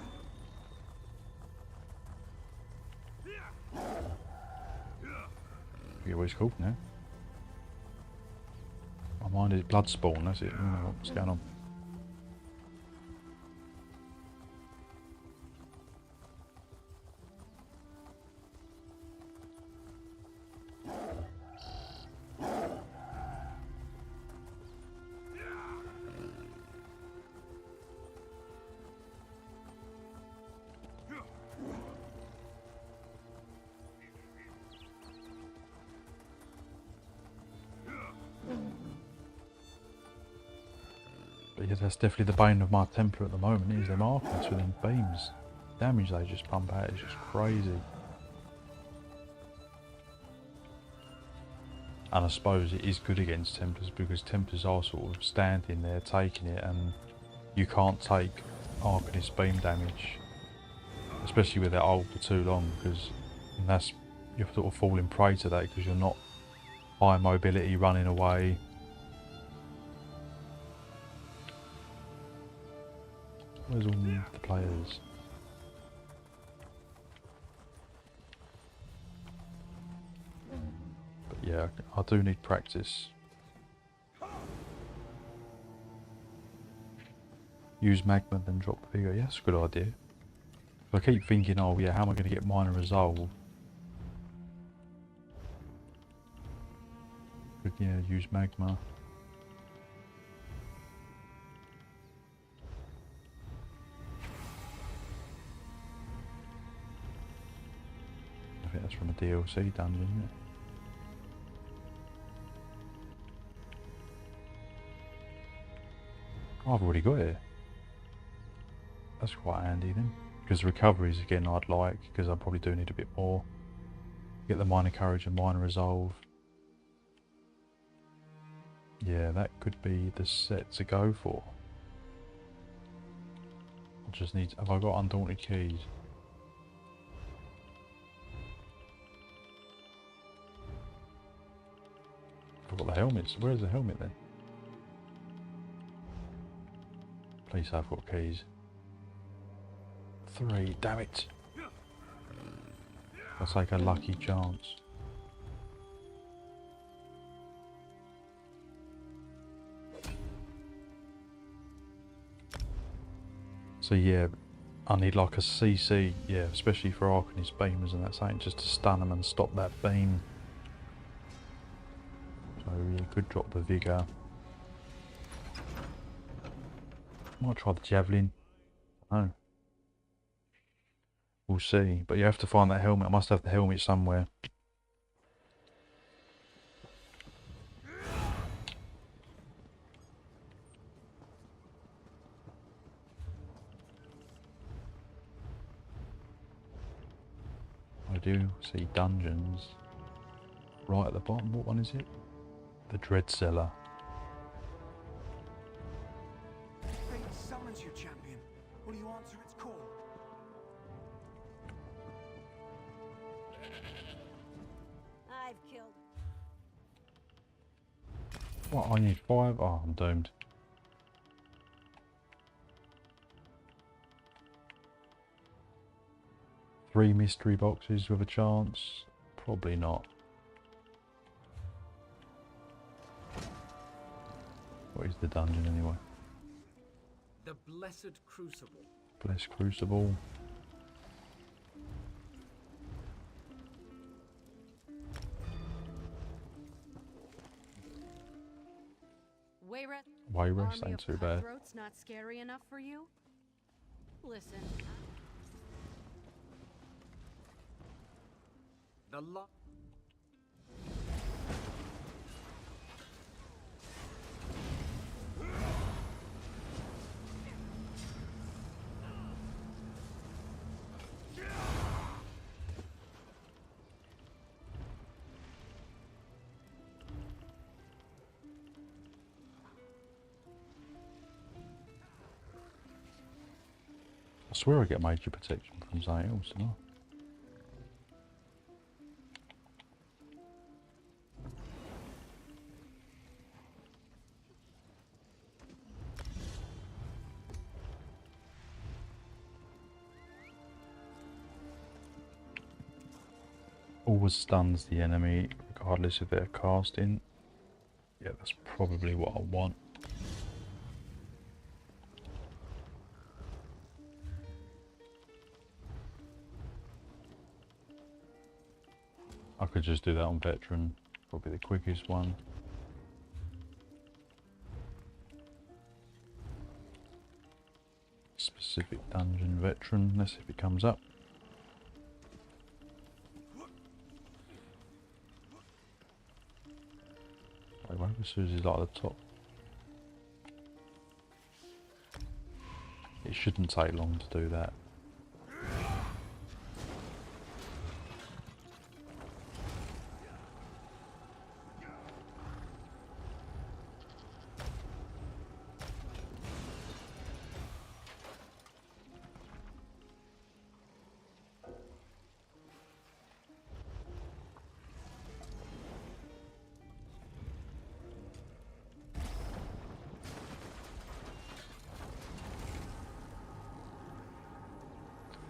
I forget what it's called now. My mind is Bloodspawn, that's it. I don't know what's going on. But yeah, that's definitely the bane of my Templar at the moment, is them archers with them beams. Damage they just pump out is just crazy. And I suppose it is good against Templars because Templars are sort of standing there taking it, and you can't take Arcanist beam damage, especially with that ult for too long, because that's, you're sort of falling prey to that because you're not high mobility running away. Where's all the players? But yeah, I do need practice. Use magma then drop the vigor. Yeah, that's a good idea. I keep thinking, oh yeah, how am I going to get minor resolve? But yeah, use magma. I think that's from a DLC dungeon, isn't it? Oh, I've already got it. That's quite handy then. Because recoveries again I'd like, because I probably do need a bit more. Get the minor courage and minor resolve. Yeah, that could be the set to go for. I just need... Have I got undaunted keys? I've got the helmets. Where's the helmet then? Please I've got keys. 3, damn it! I'll take a lucky chance. So yeah, I need like a CC, yeah, especially for Arcanist beamers and that something, just to stun them and stop that beam. So yeah, good drop the vigor. Might try the javelin. Oh. We'll see. But you have to find that helmet. I must have the helmet somewhere. I do see dungeons right at the bottom. What one is it? The Dread Cellar. Fate summons you, champion. Will you answer its call? I've killed. What? I need 5? Oh, I'm doomed. Three mystery boxes with a chance? Probably not. What is the dungeon anyway? The Blessed Crucible. Blessed Crucible. Wayrest ain't too bad. Cutthroats not scary enough for you? Listen. The luck. I swear I get major protection from something else, don't I? Always stuns the enemy regardless if they're casting. Yeah, that's probably what I want. I could just do that on veteran, probably the quickest one. Specific dungeon veteran, let's see if it comes up. Wait, where was Susie like at the top? It shouldn't take long to do that.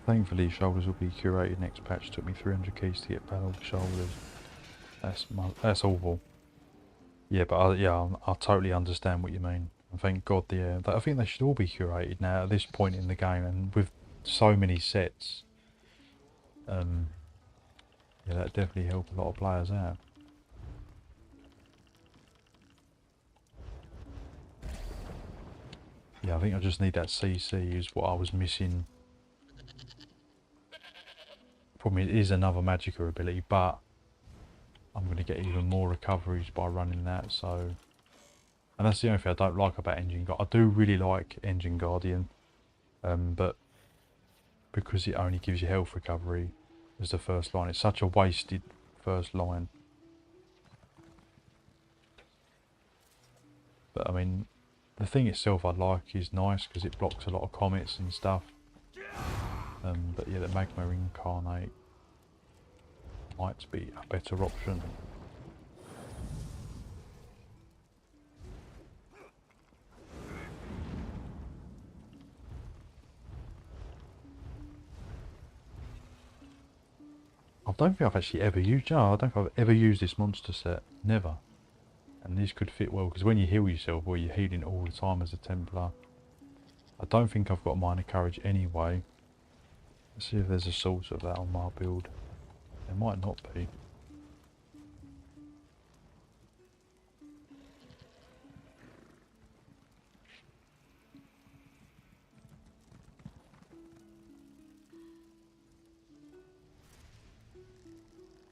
Thankfully, shoulders will be curated next patch. Took me 300 keys to get battle shoulders. That's awful. Yeah, but I totally understand what you mean. And thank God, I think they should all be curated now at this point in the game, and with so many sets. Yeah, that definitely help a lot of players out. Yeah, I think I just need that CC is what I was missing. Problem is another Magicka ability, but I'm going to get even more recoveries by running that, so... And that's the only thing I don't like about Engine Guardian. I do really like Engine Guardian, but because it only gives you health recovery as the first line, it's such a wasted first line. But I mean, the thing itself I like is nice because it blocks a lot of comets and stuff. But yeah, the Magma Incarnate might be a better option. I don't think I've actually ever used... I don't think I've ever used this monster set. Never. And this could fit well, because when you heal yourself, well, you're healing all the time as a Templar. I don't think I've got minor courage anyway. Let's see if there's a source of that on my build. There might not be.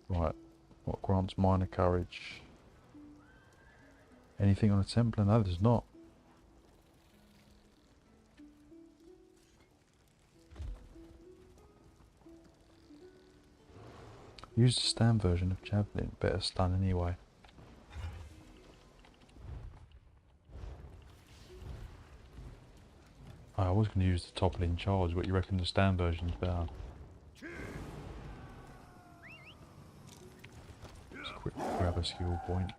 Right, what grants minor courage? Anything on a Templar? No, there's not. Use the stand version of Javelin, better stun anyway. I was going to use the toppling charge, but you reckon the stand version's better? Just quick grab a skill point.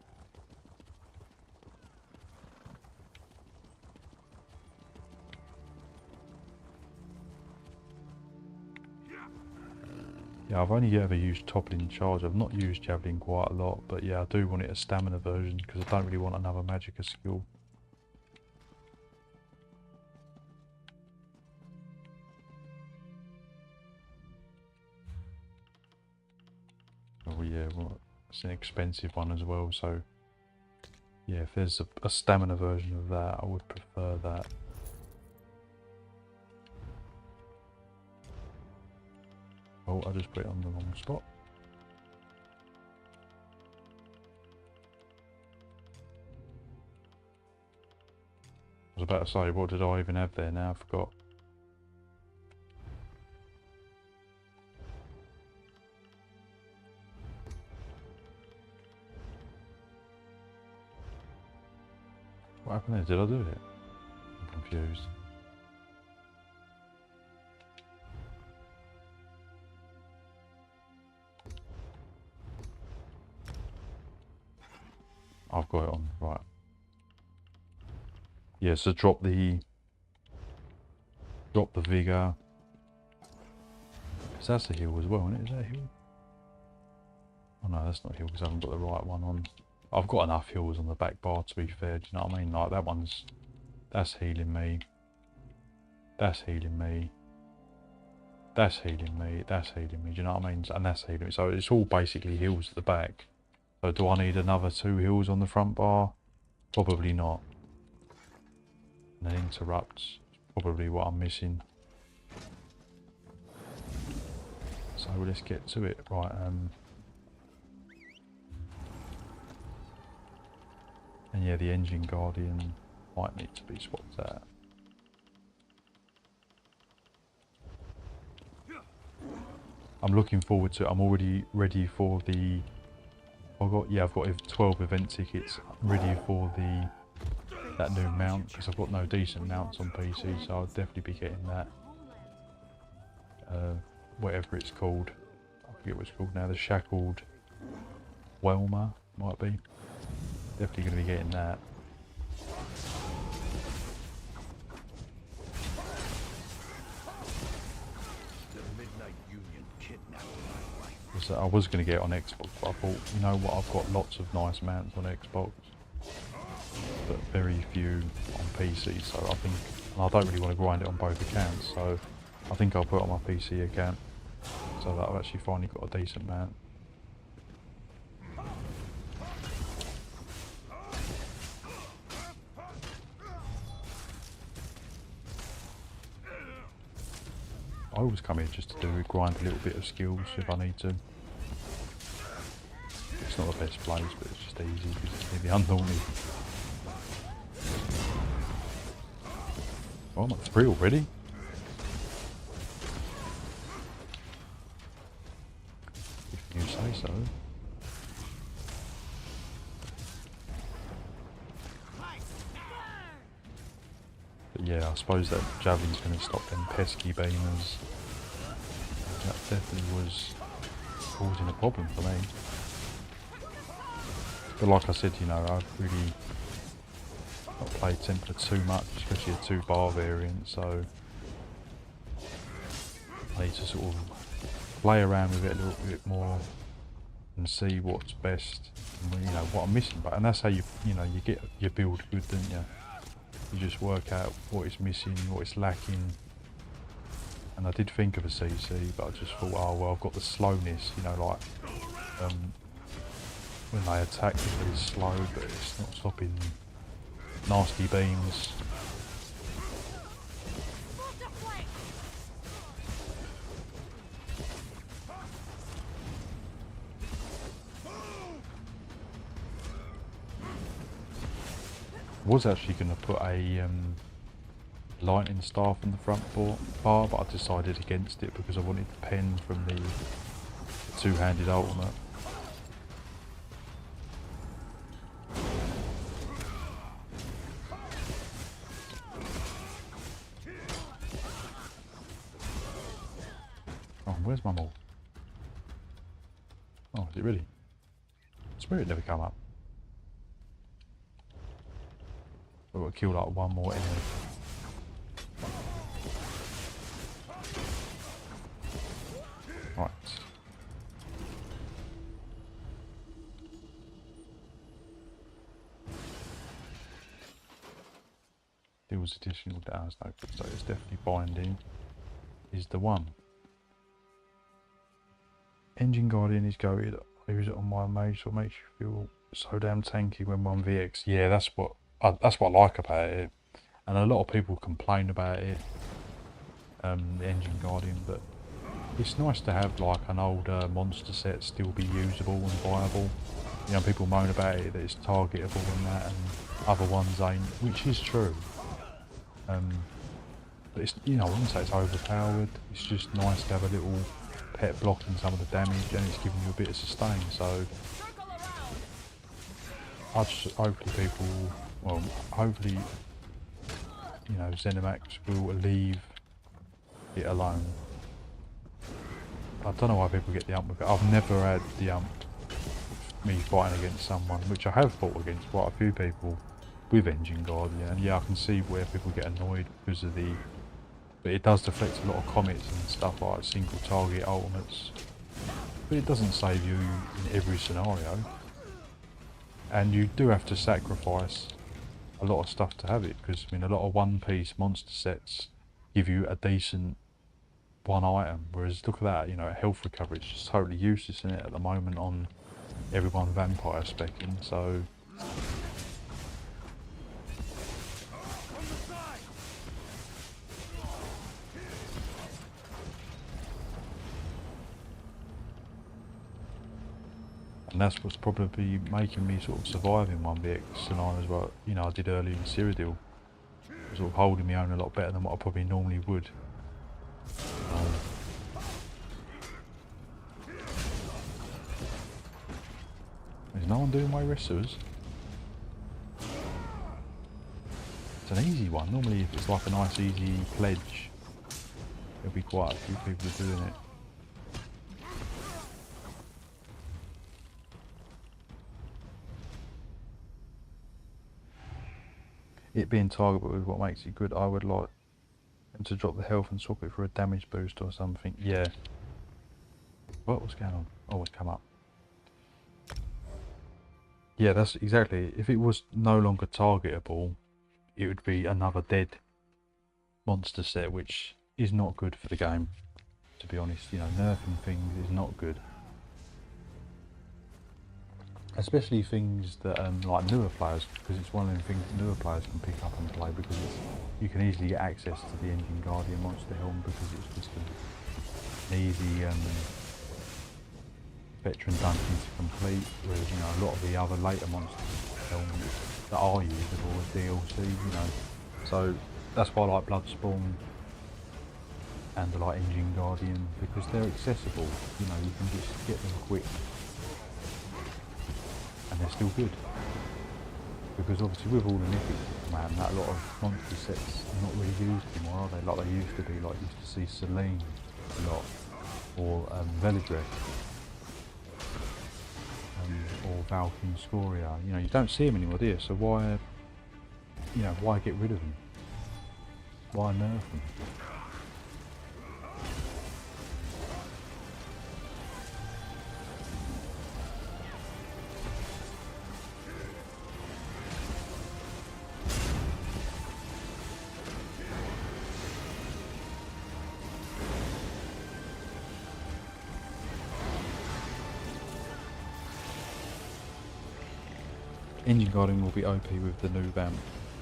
Yeah, I've only ever used toppling charge. I've not used Javelin quite a lot, but yeah, I do want it a stamina version because I don't really want another Magicka skill. Oh yeah, well, it's an expensive one as well, so yeah, if there's a stamina version of that, I would prefer that. Oh, I just put it on the wrong spot. I was about to say, what did I even have there now? I forgot. What happened there? Did I do it? I'm confused. got it on, right. Yeah, so drop the vigor. Because that's a heal as well, isn't it? Is that a heal? Oh no, that's not a heal because I haven't got the right one on. I've got enough heals on the back bar to be fair, do you know what I mean? Like that one's, that's healing me. That's healing me. That's healing me. That's healing me, do you know what I mean? And that's healing me. So it's all basically heals at the back. So do I need another 2 heals on the front bar? Probably not. And then interrupts, probably what I'm missing. So let's get to it. Right, and yeah, the engine guardian might need to be swapped out. I'm looking forward to it. I'm already ready for the... I've got 12 event tickets. I'm ready for that new mount because I've got no decent mounts on PC, so I'll definitely be getting that. Whatever it's called. I forget what it's called now. The Shackled Whelmer might be. Definitely going to be getting that. So I was going to get it on Xbox, but I thought, you know what, I've got lots of nice mounts on Xbox, but very few on PC, so I think, and I don't really want to grind it on both accounts, so I think I'll put it on my PC account, so that I've actually finally got a decent mount. I always come here just to grind a little bit of skills if I need to. It's not the best place, but it's just easy because it's nearly undaunted. Oh, I'm at 3 already. If you say so. But yeah, I suppose that javelin's going to stop them pesky beamers. That definitely was causing a problem for me. But like I said, you know, I've really not played Templar too much, especially a 2-bar variant, so I need to sort of play around with it a little bit more and see what's best, and, you know, what I'm missing. But and that's how you get your build good, don't you? You just work out what is missing, what is lacking. And I did think of a CC, but I just thought, oh well, I've got the slowness, you know, like when they attack, it's really slow, but it's not stopping nasty beams. I was actually going to put a lightning staff in the front bar, but I decided against it because I wanted the pen from the two-handed ultimate. Oh, where's my mole? Oh, is it really? Spirit never come up. I've got to kill like one more enemy. Right. Deals additional damage, no, so it's definitely binding is the one. Engine Guardian is goated. I use it on my mage, so it makes you feel so damn tanky when 1vx. Yeah, that's what I like about it. And a lot of people complain about it, the Engine Guardian, but it's nice to have like an older monster set still be usable and viable. You know, people moan about it, that it's targetable and that, and other ones ain't, which is true. But it's, you know, I wouldn't say it's overpowered. It's just nice to have a little pet blocking some of the damage, and it's giving you a bit of sustain. So I just hopefully people, well, hopefully, you know, Zenimax will leave it alone. I don't know why people get the ump with it. I've never had the ump me fighting against someone, which I have fought against quite a few people with Engine Guardian, and yeah, I can see where people get annoyed because of the... But it does deflect a lot of commits and stuff like single target ultimates. But it doesn't save you in every scenario. And you do have to sacrifice a lot of stuff to have it, because I mean a lot of one-piece monster sets give you a decent one item, whereas look at that, you know, health recovery is just totally useless in it at the moment on everyone vampire specking, so... And that's what's probably making me sort of survive in 1vx scenarios, well, you know, I did earlier in Cyrodiil. Sort of holding my own a lot better than what I probably normally would. There's no one doing my wrestlers. It's an easy one. Normally if it's like a nice easy pledge, there'll be quite a few people doing it. It being targetable is what makes it good. I would like them to drop the health and swap it for a damage boost or something. Yeah. What's going on? Oh, it's come up. Yeah, that's exactly. If it was no longer targetable, it would be another dead monster set, which is not good for the game. To be honest, you know, nerfing things is not good. Especially things that like newer players, because it's one of the things that newer players can pick up and play, because you can easily get access to the Engine Guardian monster helm because it's just an easy veteran dungeon to complete, whereas you know a lot of the other later monster helms that are usable as DLC, you know. So that's why I like Bloodspawn and I like Engine Guardian, because they're accessible, you know, you can just get them quick. And they're still good, because obviously with all the mythics that come out, and that a lot of monster sets are not really used anymore, are they? Like they used to be. Like you used to see Selene a lot, or Velidreth, or Valkyrie Scoria. You know, you don't see them anymore, do you? So why, you know, why get rid of them? Why nerf them? Engine Guardian will be OP with the new vamp,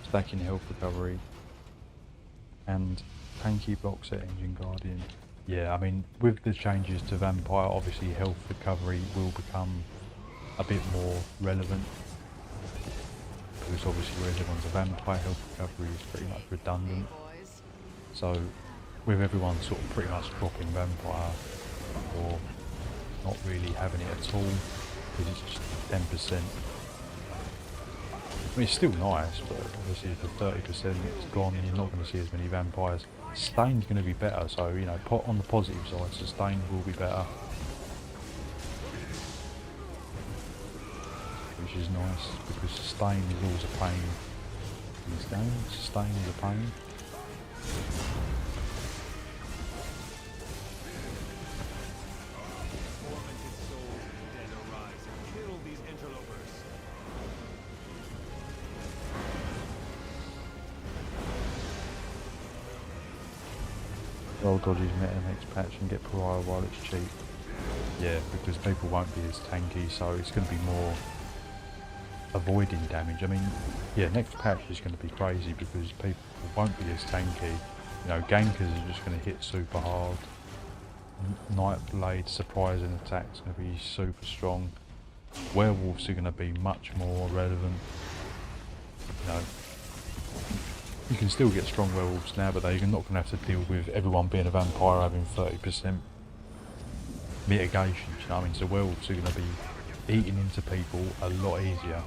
stacking health recovery, and tanky block set Engine Guardian. Yeah, I mean, with the changes to Vampire, obviously health recovery will become a bit more relevant, because obviously whereas everyone's a Vampire, health recovery is pretty much redundant. So with everyone sort of pretty much dropping Vampire, or not really having it at all, because it's just 10%. I mean, it's still nice, but obviously if the 30% it's gone, you're not going to see as many vampires. Sustain's going to be better, so you know, on the positive side, sustain will be better, which is nice, because sustain is always a pain in this game. Sustain is a pain. Roll dodges meta next patch and get pariah while it's cheap. Yeah, because people won't be as tanky, so it's going to be more avoiding damage. I mean, yeah, next patch is going to be crazy because people won't be as tanky. You know, gankers are just going to hit super hard. Nightblade surprising attacks going to be super strong. Werewolves are going to be much more relevant. You know, you can still get strong werewolves now, but you're not going to have to deal with everyone being a vampire having 30% mitigation, you know what I mean? So werewolves are going to be eating into people a lot easier.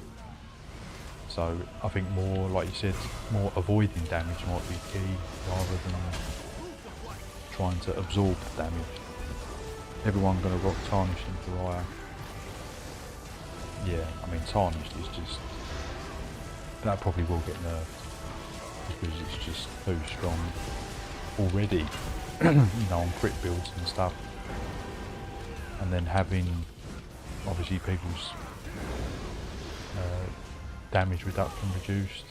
So I think more, like you said, more avoiding damage might be key, rather than trying to absorb damage. Everyone going to rock tarnish and pariah. yeah, I mean Tarnished is just, that probably will get nerfed because it's just too strong already, you know, on crit builds and stuff. And then having obviously people's damage reduction reduced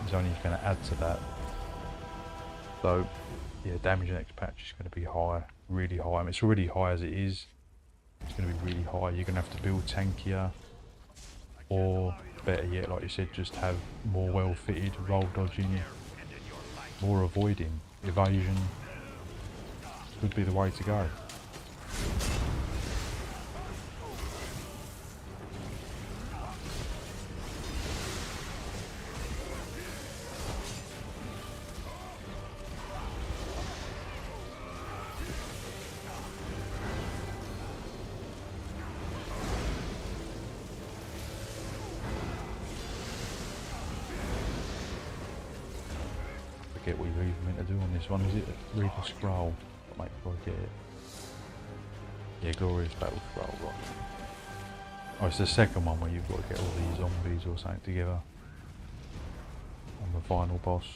is only going to add to that. So yeah, damage next patch is going to be high, really high. I mean, it's already high as it is. It's going to be really high. You're going to have to build tankier, or better yet, like you said, just have more well-fitted roll dodging, more avoiding. Evasion would be the way to go. Forget what you're even meant to do on this one. Is it read the scroll? I'll make sure I get it. Yeah, glorious battle scroll, right. Oh, it's the second one where you've got to get all these zombies or something together on the final boss.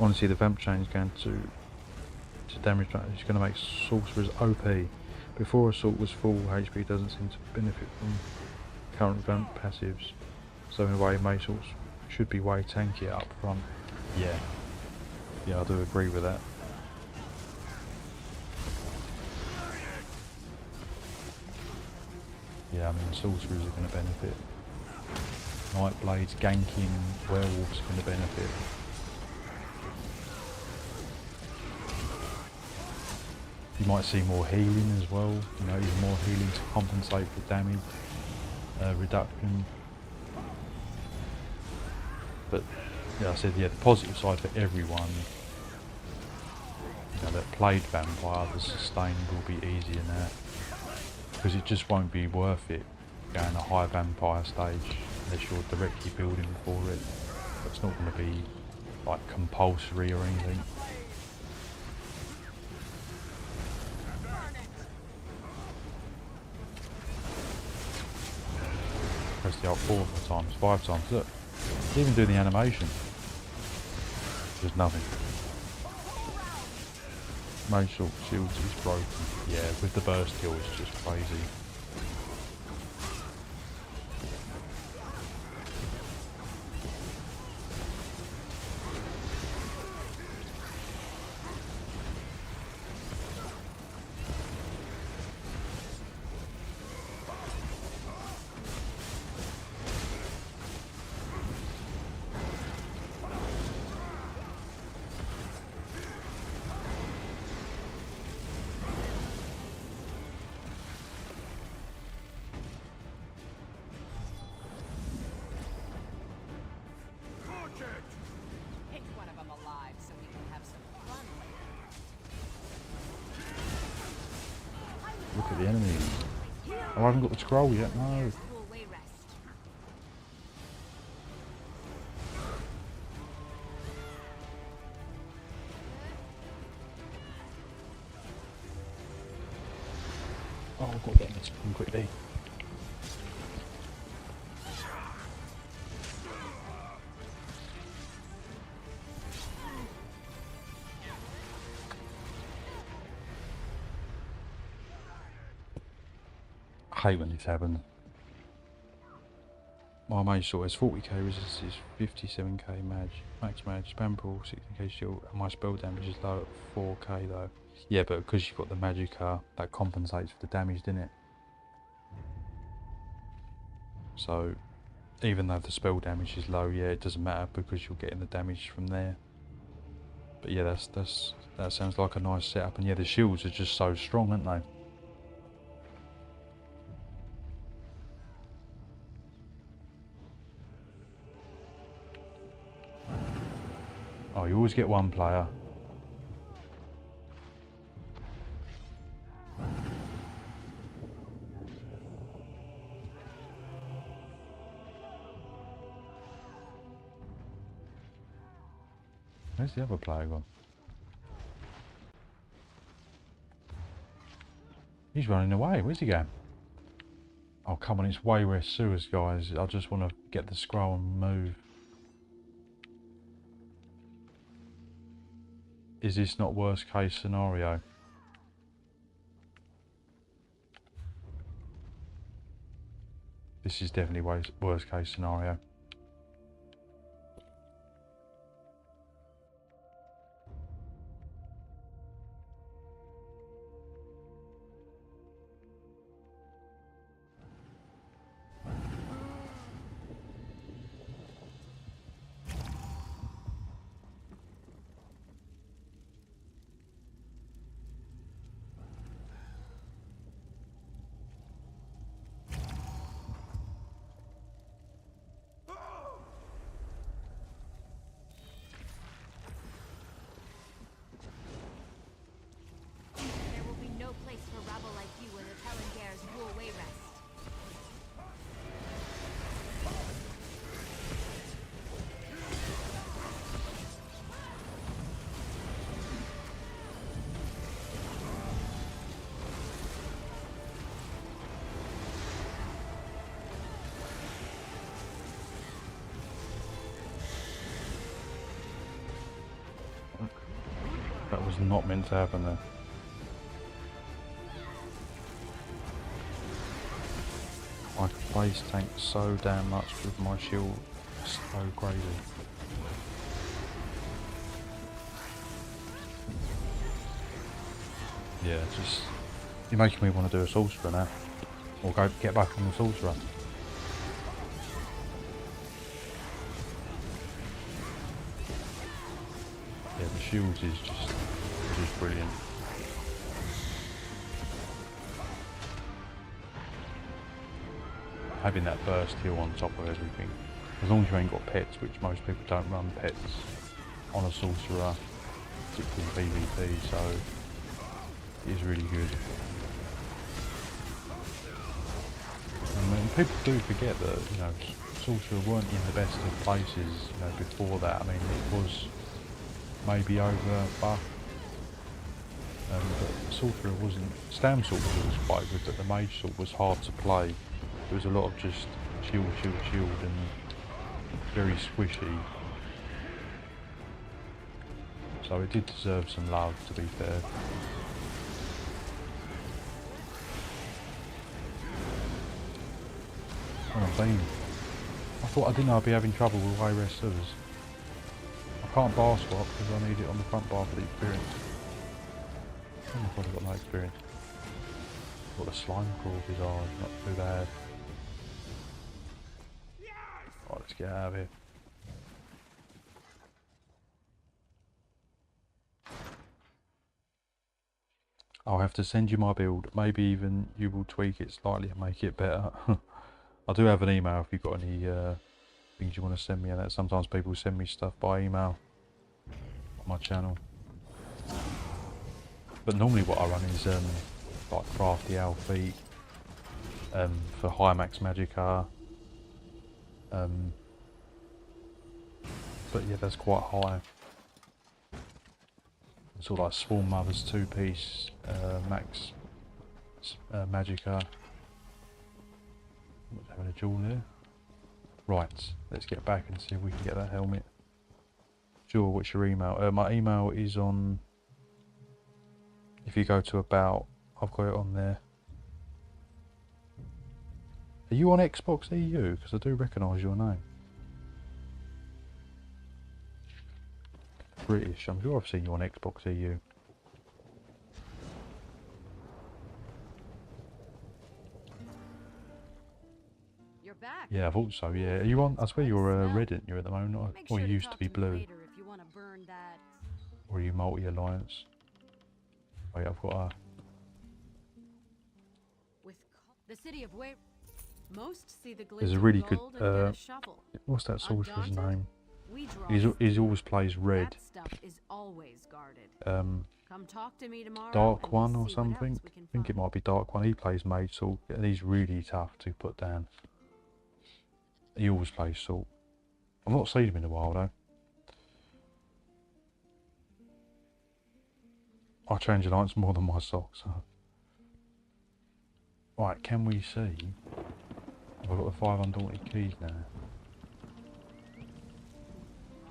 Honestly, the vamp chain is going to damage. It's going to make sorcerers OP. Before assault was full, HP doesn't seem to benefit from current vamp passives. So in a way, Mace's should be way tankier up front. Yeah. Yeah, I do agree with that. Yeah, I mean, sorcerers are going to benefit. Nightblades, ganking, werewolves are going to benefit. You might see more healing as well, you know, even more healing to compensate for damage reduction. But yeah, I said, yeah, the positive side for everyone, you know, that played vampire, the sustain will be easier now, because it just won't be worth it going a high vampire stage unless you're directly building for it. It's not going to be like compulsory or anything. Press the alt 4 times, 5 times, look, even do the animation. There's nothing. Mage Sword shield is broken. Yeah, with the burst kill it's just crazy. Pick one of them alive so we can have some fun later. Look at the enemies. Oh, I haven't got the scroll yet, no. Cool way rest. Oh, I've got to get this one quickly. I hate when this happens. My mage sword has 40k resistance, 57k max mage, spam pool, 16k shield, and my spell damage is low at 4k though. Yeah, but because you've got the magicka, that compensates for the damage, didn't it? So, even though the spell damage is low, yeah, it doesn't matter because you're getting the damage from there. But yeah, that sounds like a nice setup, and yeah, the shields are just so strong, aren't they? Oh, you always get one player. Where's the other player gone? He's running away. Where's he going? Oh, come on, it's way west sewers, guys. I just want to get the scroll and move. Is this not worst case scenario? This is definitely worst case scenario. There will be no place for rabble like you in the Palangare's rule-away rest. That was not meant to happen there. I could base tank so damn much with my shield. So crazy. Yeah, just... You're making me want to do a sorcerer now. Or go get back on the sorcerer. Yeah, the shields is just brilliant. Having that burst heal on top of everything. As long as you ain't got pets, which most people don't run pets on a sorcerer, particularly in PvP, so it is really good. And people do forget that, you know, sorcerer weren't in the best of places, you know, before that. I mean, it was maybe over buff. But sorcerer wasn't... Stam sorcerer was quite good, but the mage sort was hard to play. There was a lot of just shield, and very squishy. So it did deserve some love, to be fair. Oh, damn. I thought I didn't know I'd be having trouble with way rest sewers. I can't bar swap because I need it on the front bar for the experience. I've probably got no experience. What the slime crawlers are, not too bad. Right, let's get out of here. I'll have to send you my build. Maybe even you will tweak it slightly and make it better. I do have an email if you've got any things you want to send me, and that sometimes people send me stuff by email on my channel. But normally what I run is like crafty owl feet for high max magicka. But yeah, that's quite high. Sort of like Swarm Mother's 2-piece max magicka. What's having a jewel there? Right, let's get back and see if we can get that helmet. Jewel, what's your email? My email is on... If you go to About, I've got it on there. Are you on Xbox EU? Because I do recognise your name. British, I'm sure I've seen you on Xbox EU. You're back. Yeah, I thought so, yeah. Are you on? I swear you're red, aren't you, at the moment? Make Or sure you to used to talk be to me blue. later if you want to burn that. Or are you multi-alliance? Wait, I've got a... With the city of Way, most see the glint There's a of really good... gold and get a shovel. what's that sorcerer's Undaunted? name? We draw He always plays red. That stuff is always guarded. Come talk to me tomorrow. Dark and we'll One or see what else something. we can I think it find. might be Dark One. He plays Mage Salt, and he's really tough to put down. He always plays Salt. I've not seen him in a while though. I change alliance more than my socks. Right, can we see I've got the 5 undaunted keys now.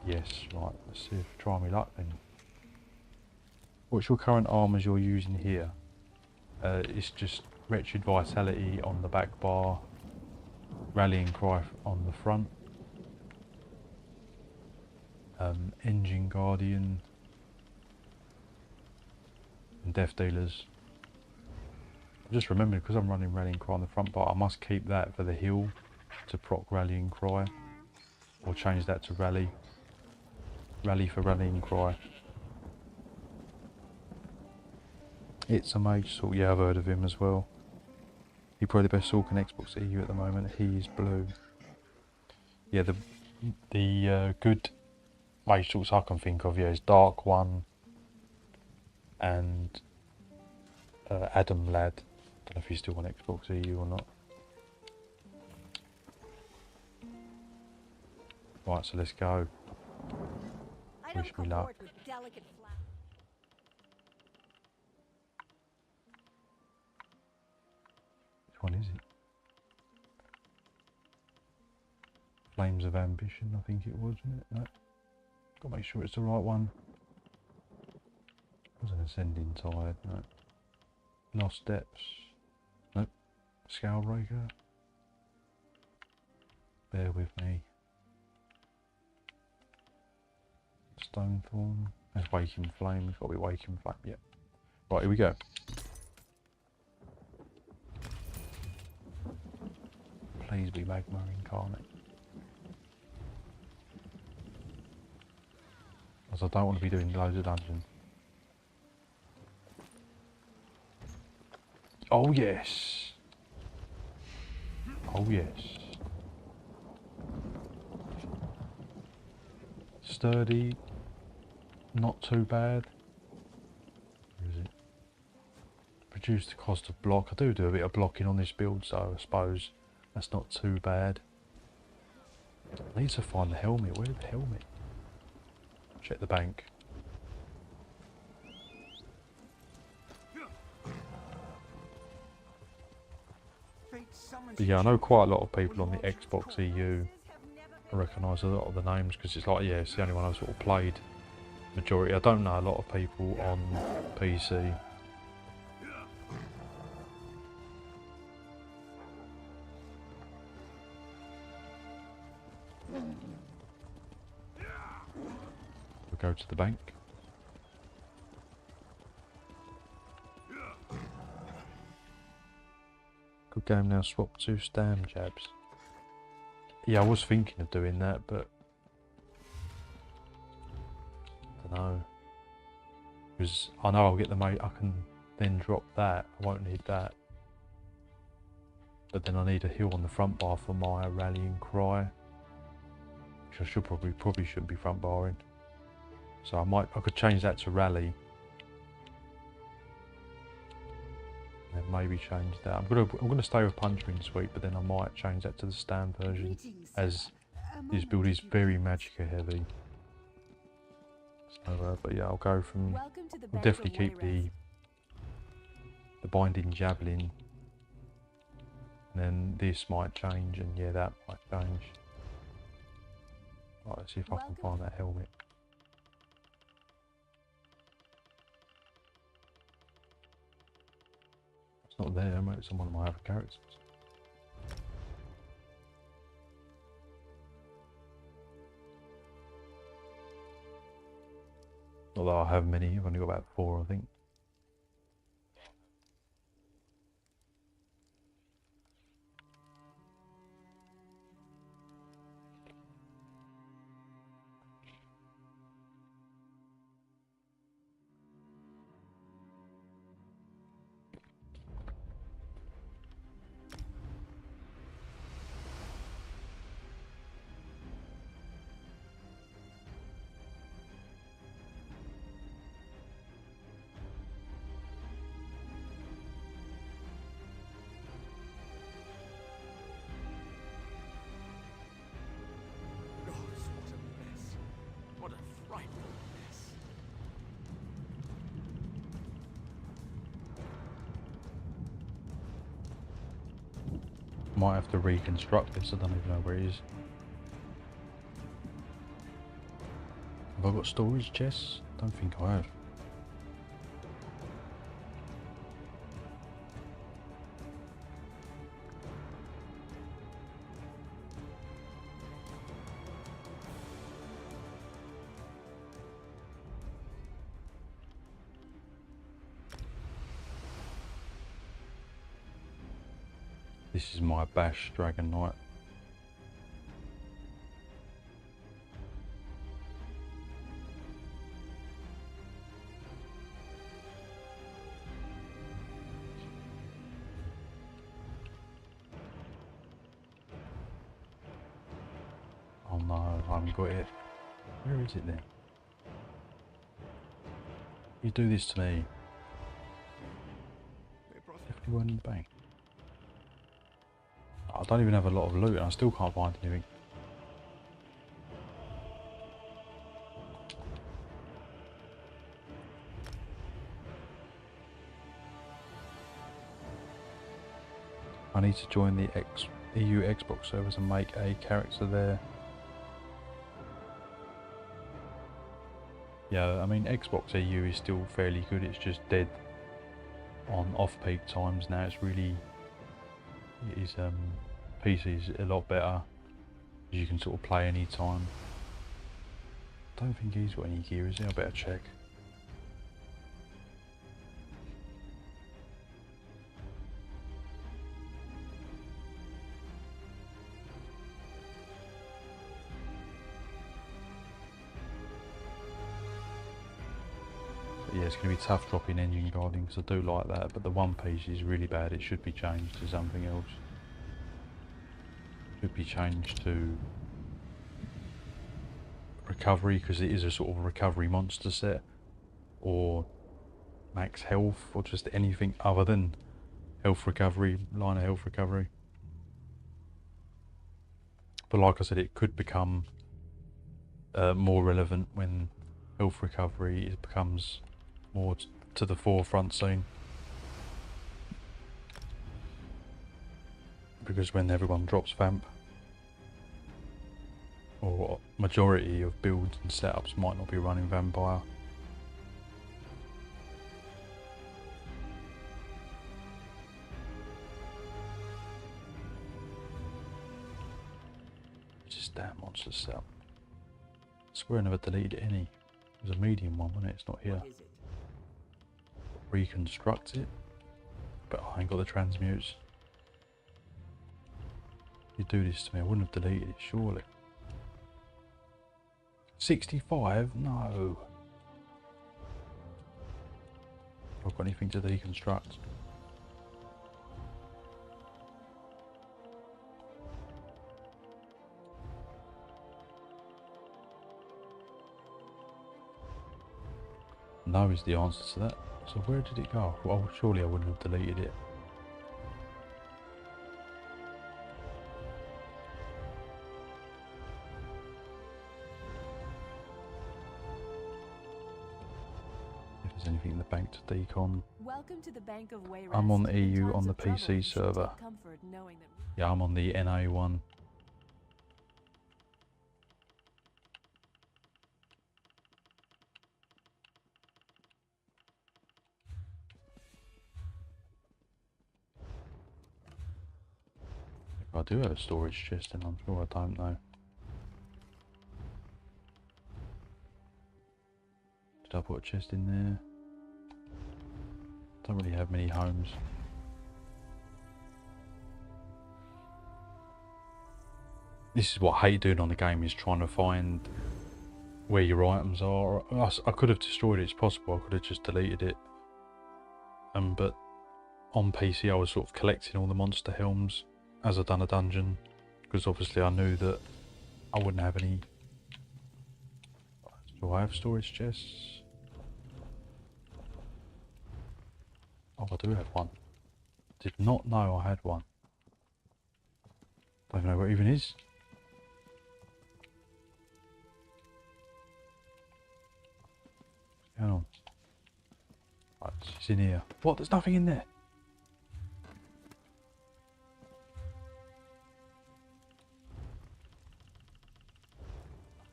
Yes, right, let's see if try me luck then. What's your current armours you're using here? It's just Wretched Vitality on the back bar, Rallying Cry on the front, Engine Guardian, and Death Dealers. I just remembered because I'm running Rallying Cry on the front bar, I must keep that for the hill to proc Rallying Cry, or change that to Rally. Rally for Rallying Cry. It's a mage sort, yeah, I've heard of him as well. He's probably the best Sork on Xbox EU at the moment. He's blue. Yeah, the good mage sorts I can think of, yeah, is Dark One and Adam Lad. Don't know if he's still on Xbox EU or not. Right, so let's go. Wish me luck. Which one is it? Flames of Ambition, I think it was, wasn't it? No. Gotta make sure it's the right one. It was an Ascending Tide, no. Lost Steps. Nope. Scalebreaker. Bear with me. Stonethorn. That's Waking Flame. It's got to be Waking Flame. Yep. Right, here we go. Please be Magma Incarnate. As I don't want to be doing loads of dungeons. Oh yes. Oh yes. Sturdy. Not too bad. Where is it? Reduce the cost of block. I do a bit of blocking on this build, so I suppose that's not too bad. I need to find the helmet. Where's the helmet? Check the bank. But yeah, I know quite a lot of people on the Xbox EU. I recognise a lot of the names because it's like, yeah, it's the only one I've sort of played. Majority. I don't know a lot of people on PC. We'll go to the bank. Good game now, swap 2 stam jabs. Yeah, I was thinking of doing that, but I don't know. Because I know I'll get the mate, I can then drop that, I won't need that. But then I need a heal on the front bar for my Rallying Cry. Which I should probably shouldn't be front barring. So I could change that to Rally. And then maybe change that. I'm gonna stay with Punching Sweep, but then I might change that to the stand version, as this build is very Magicka heavy. So, but yeah, I'll go from. I'll definitely keep the Binding Javelin, and then this might change, and yeah, that might change. Right, let's see if I can find that helmet. It's not there, maybe it's on one of my other characters. Although I have many, I've only got about 4, I think. might have to reconstruct this. I don't even know where it is. Have I got storage chests? Don't think I have. This is my Bash Dragon Knight. Oh no, I haven't got it. Where is it then? You do this to me. Definitely weren't in the bank. I don't even have a lot of loot and I still can't find anything. I need to join the EU Xbox servers and make a character there. Yeah, I mean Xbox EU is still fairly good, it's just dead on off-peak times now. It's really, it is, PC is a lot better. You can sort of play any time. Don't think he's got any gear, is he? I better check. Yeah, it's going to be tough dropping engine guarding because I do like that, but the one piece is really bad. It should be changed to something else. Should be changed to recovery because it is a sort of recovery monster set, or max health, or just anything other than health recovery, line of health recovery. But like I said, it could become more relevant when health recovery becomes more to the forefront soon, because when everyone drops vamp, or majority of builds and setups might not be running vampire. Just damn monster setup. I swear I never deleted any. There's a medium one, wasn't it? It's not here. What is it? Reconstruct it, but I ain't got the transmutes. You do this to me, I wouldn't have deleted it, surely. 65? No. Have I got anything to deconstruct? No is the answer to that. So where did it go? Well, surely I wouldn't have deleted it. If there's anything in the bank to decon. Welcome to the Bank of Wayrest. I'm on the In EU times on the of trouble, PC you should server. take comfort knowing that Yeah, I'm on the NA one. If I do have a storage chest, and I'm sure I don't know. Did I put a chest in there? Don't really have many homes. This is what I hate doing on the game, is trying to find where your items are. I could have destroyed it, it's possible, I could have just deleted it. But on PC I was sort of collecting all the monster helms as I'd done a dungeon, because obviously I knew that I wouldn't have any. Do I have storage chests? Oh, I do have one. Did not know I had one. Don't even know where it even is. What's going on? Right, it's in here. What? There's nothing in there.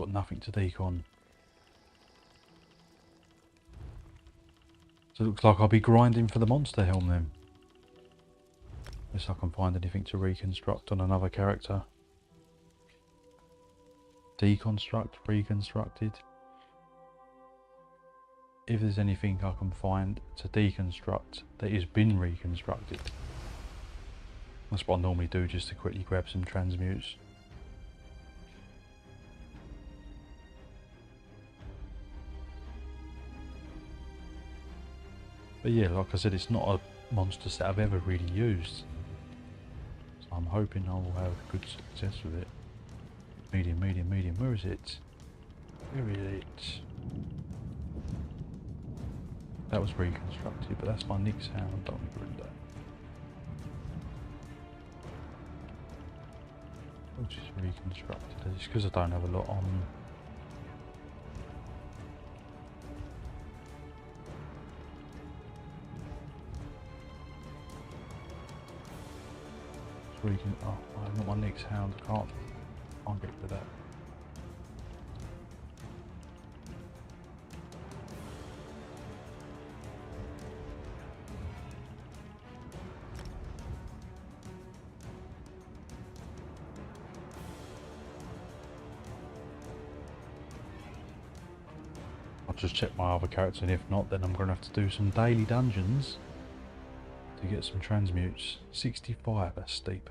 got nothing to decon. So it looks like I'll be grinding for the monster helm then. Unless I can find anything to reconstruct on another character. Deconstruct, reconstructed. If there's anything I can find to deconstruct that has been reconstructed. That's what I normally do, just to quickly grab some transmutes. But yeah, like I said, it's not a monster set I've ever really used. So I'm hoping I will have good success with it. Medium, medium, medium. Where is it? Where is it? That was reconstructed, but that's my Nick's hound. I don't want to ruin that. Which is reconstructed. It's because I don't have a lot on. Oh, not my Nick's hound. Can't get to that. I'll just check my other character, and if not, then I'm going to have to do some daily dungeons to get some transmutes. 65, that's steep.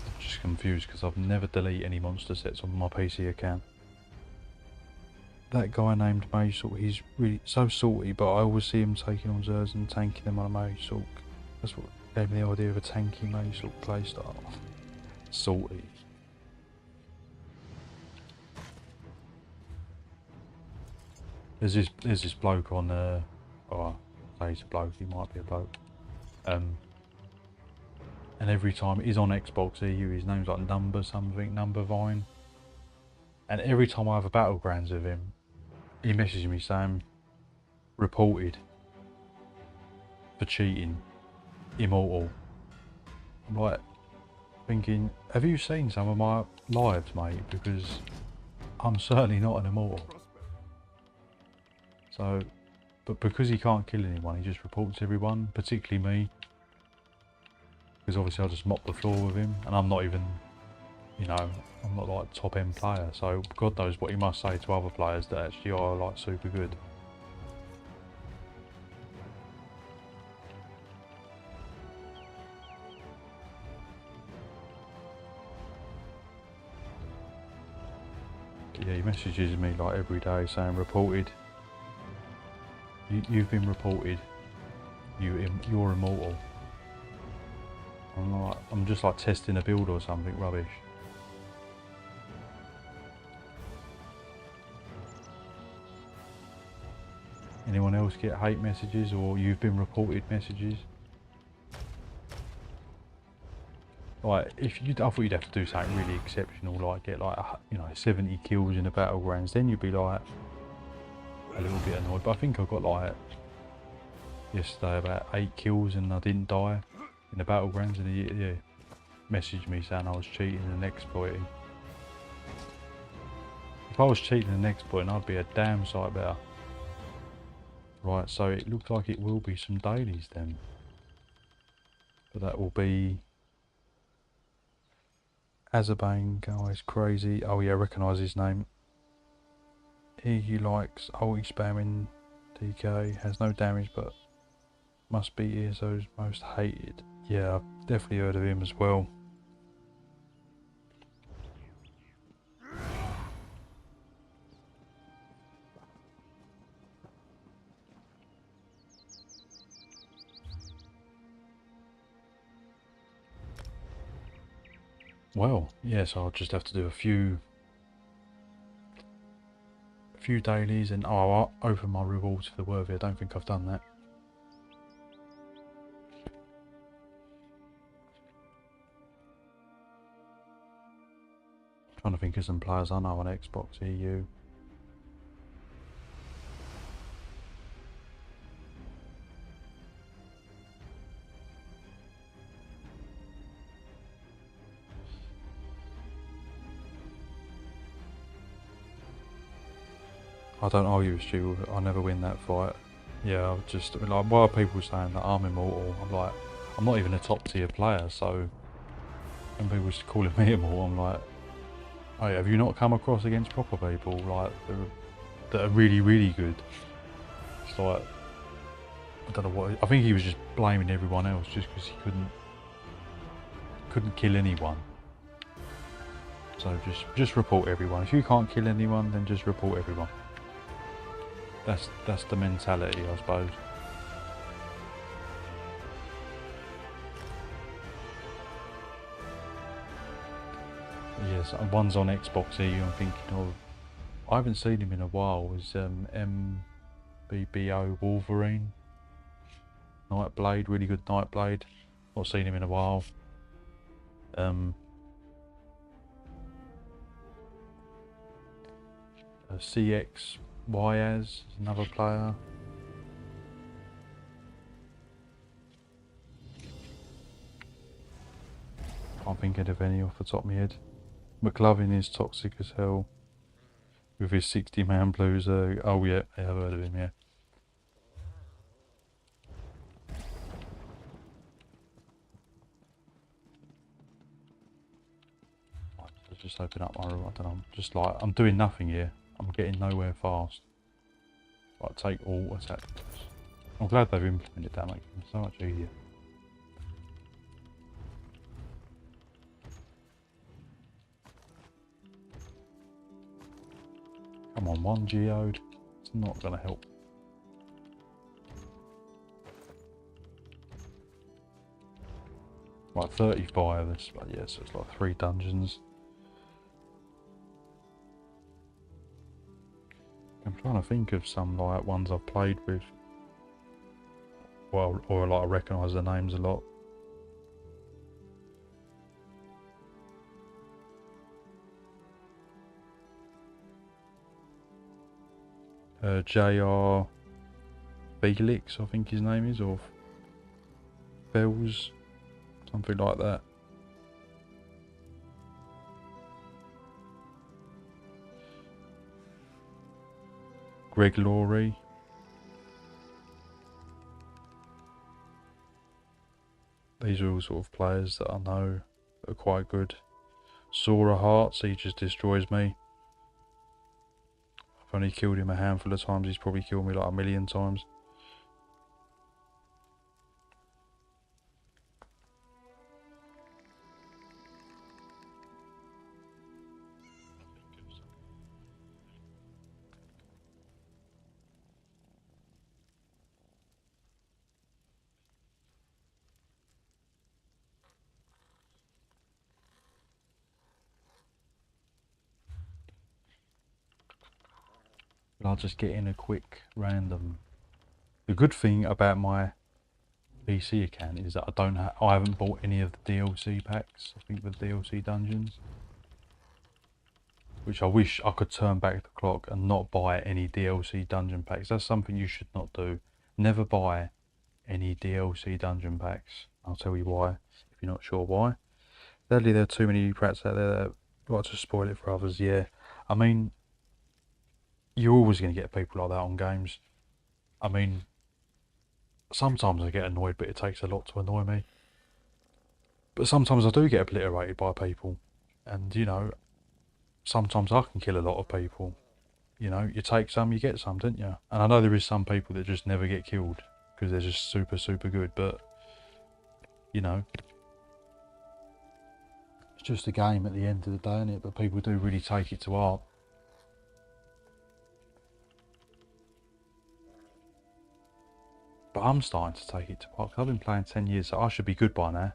I'm just confused because I've never deleted any monster sets on my PC account. That guy named Maysalt, he's really so salty, but I always see him taking on Zers and tanking them on a Maysalt. That's what gave me the idea of a tanky Maysalt playstyle. Salty. There's this bloke on oh, I say he's a bloke, he might be a bloke. And every time he's on Xbox EU, his name's like Number something, Number Vine. And every time I have a battlegrounds with him, he messages me saying, reported for cheating, immortal. I'm like thinking, have you seen some of my lives, mate? Because I'm certainly not an immortal. So, but because he can't kill anyone, he just reports everyone, particularly me. Because obviously I just mop the floor with him, and I'm not even, you know, I'm not like top end player, so God knows what he must say to other players that actually are like super good. Yeah, he messages me like every day saying reported. You've been reported. You're immortal. I'm just like testing a build or something rubbish. Anyone else get hate messages or you've been reported messages? Like, I thought you'd have to do something really exceptional, like get like 70 kills in the battlegrounds. Then you'd be like a little bit annoyed. But I think I got like yesterday about 8 kills and I didn't die in the battlegrounds, and he messaged me saying I was cheating and exploiting. If I was cheating and exploiting, I'd be a damn sight better. Right, so it looks like it will be some dailies then. But that will be Azabane, guys, crazy. Oh yeah, I recognise his name. He likes ulti spamming DK, has no damage but must be ESO's most hated. Yeah, I've definitely heard of him as well. Well, yes, I'll just have to do a few dailies, and I'll open my rewards for the worthy. I don't think I've done that. I'm trying to think of some players I know on Xbox EU. I don't argue with Stu, I never win that fight. Yeah, I just, I mean, like, why are people saying that I'm immortal? I'm like, I'm not even a top tier player, so when people just calling me immortal, I'm like, hey, have you not come across against proper people, like, that are really, really good? It's like, I don't know what, I think he was just blaming everyone else just because he couldn't kill anyone. So just report everyone. If you can't kill anyone, then just report everyone. That's the mentality, I suppose. Yes, and one's on Xbox EU. I'm thinking of. I haven't seen him in a while. Is MBBO Wolverine, Nightblade, really good Nightblade. Not seen him in a while. CX Yaz is another player. Can't think of any off the top of my head. McLovin is toxic as hell with his 60-man blues. Oh yeah, I've heard of him. Yeah. Let's just open up my room. I don't know. Just like I'm doing nothing here. I'm getting nowhere fast. Like take all attacks. I'm glad they've implemented that, makes it so much easier. Come on, one geode. It's not going to help. Like 35, it's like, yeah, so it's like 3 dungeons. I'm trying to think of some like ones I've played with. Well, or like I recognise the names a lot. JR Felix, I think his name is, or Bells, something like that. Greg Laurie. These are all sort of players that I know are quite good. Sora Hearts, he just destroys me. I've only killed him a handful of times, he's probably killed me like 1,000,000 times. I'll just get in a quick random. The good thing about my PC account is that I haven't bought any of the DLC packs. I think the DLC dungeons, which I wish I could turn back the clock and not buy any DLC dungeon packs. That's something you should not do. Never buy any DLC dungeon packs. I'll tell you why if you're not sure why. Sadly, there are too many brats out there that like to spoil it for others. Yeah, I mean, you're always going to get people like that on games. I mean, sometimes I get annoyed, but it takes a lot to annoy me. But sometimes I do get obliterated by people. And, you know, sometimes I can kill a lot of people. You know, you take some, you get some, don't you? And I know there is some people that just never get killed because they're just super, super good. But, you know, it's just a game at the end of the day, isn't it? But people do really take it to heart. But I'm starting to take it to heart. I've been playing 10 years, so I should be good by now.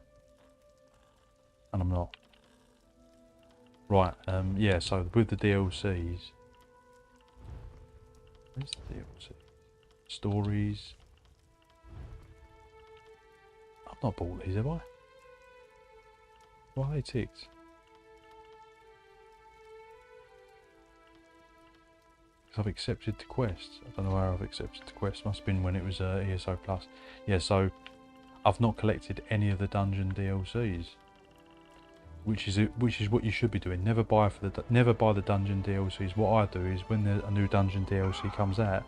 And I'm not. Right, yeah, so with the DLCs... Where's the DLC? Stories... I've not bought these, have I? Why are they ticked? I've accepted the quest. I don't know where I've accepted the quest. Must have been when it was ESO Plus. Yeah, so I've not collected any of the dungeon DLCs. which is what you should be doing. Never buy the dungeon DLCs. What I do is when a new dungeon DLC comes out,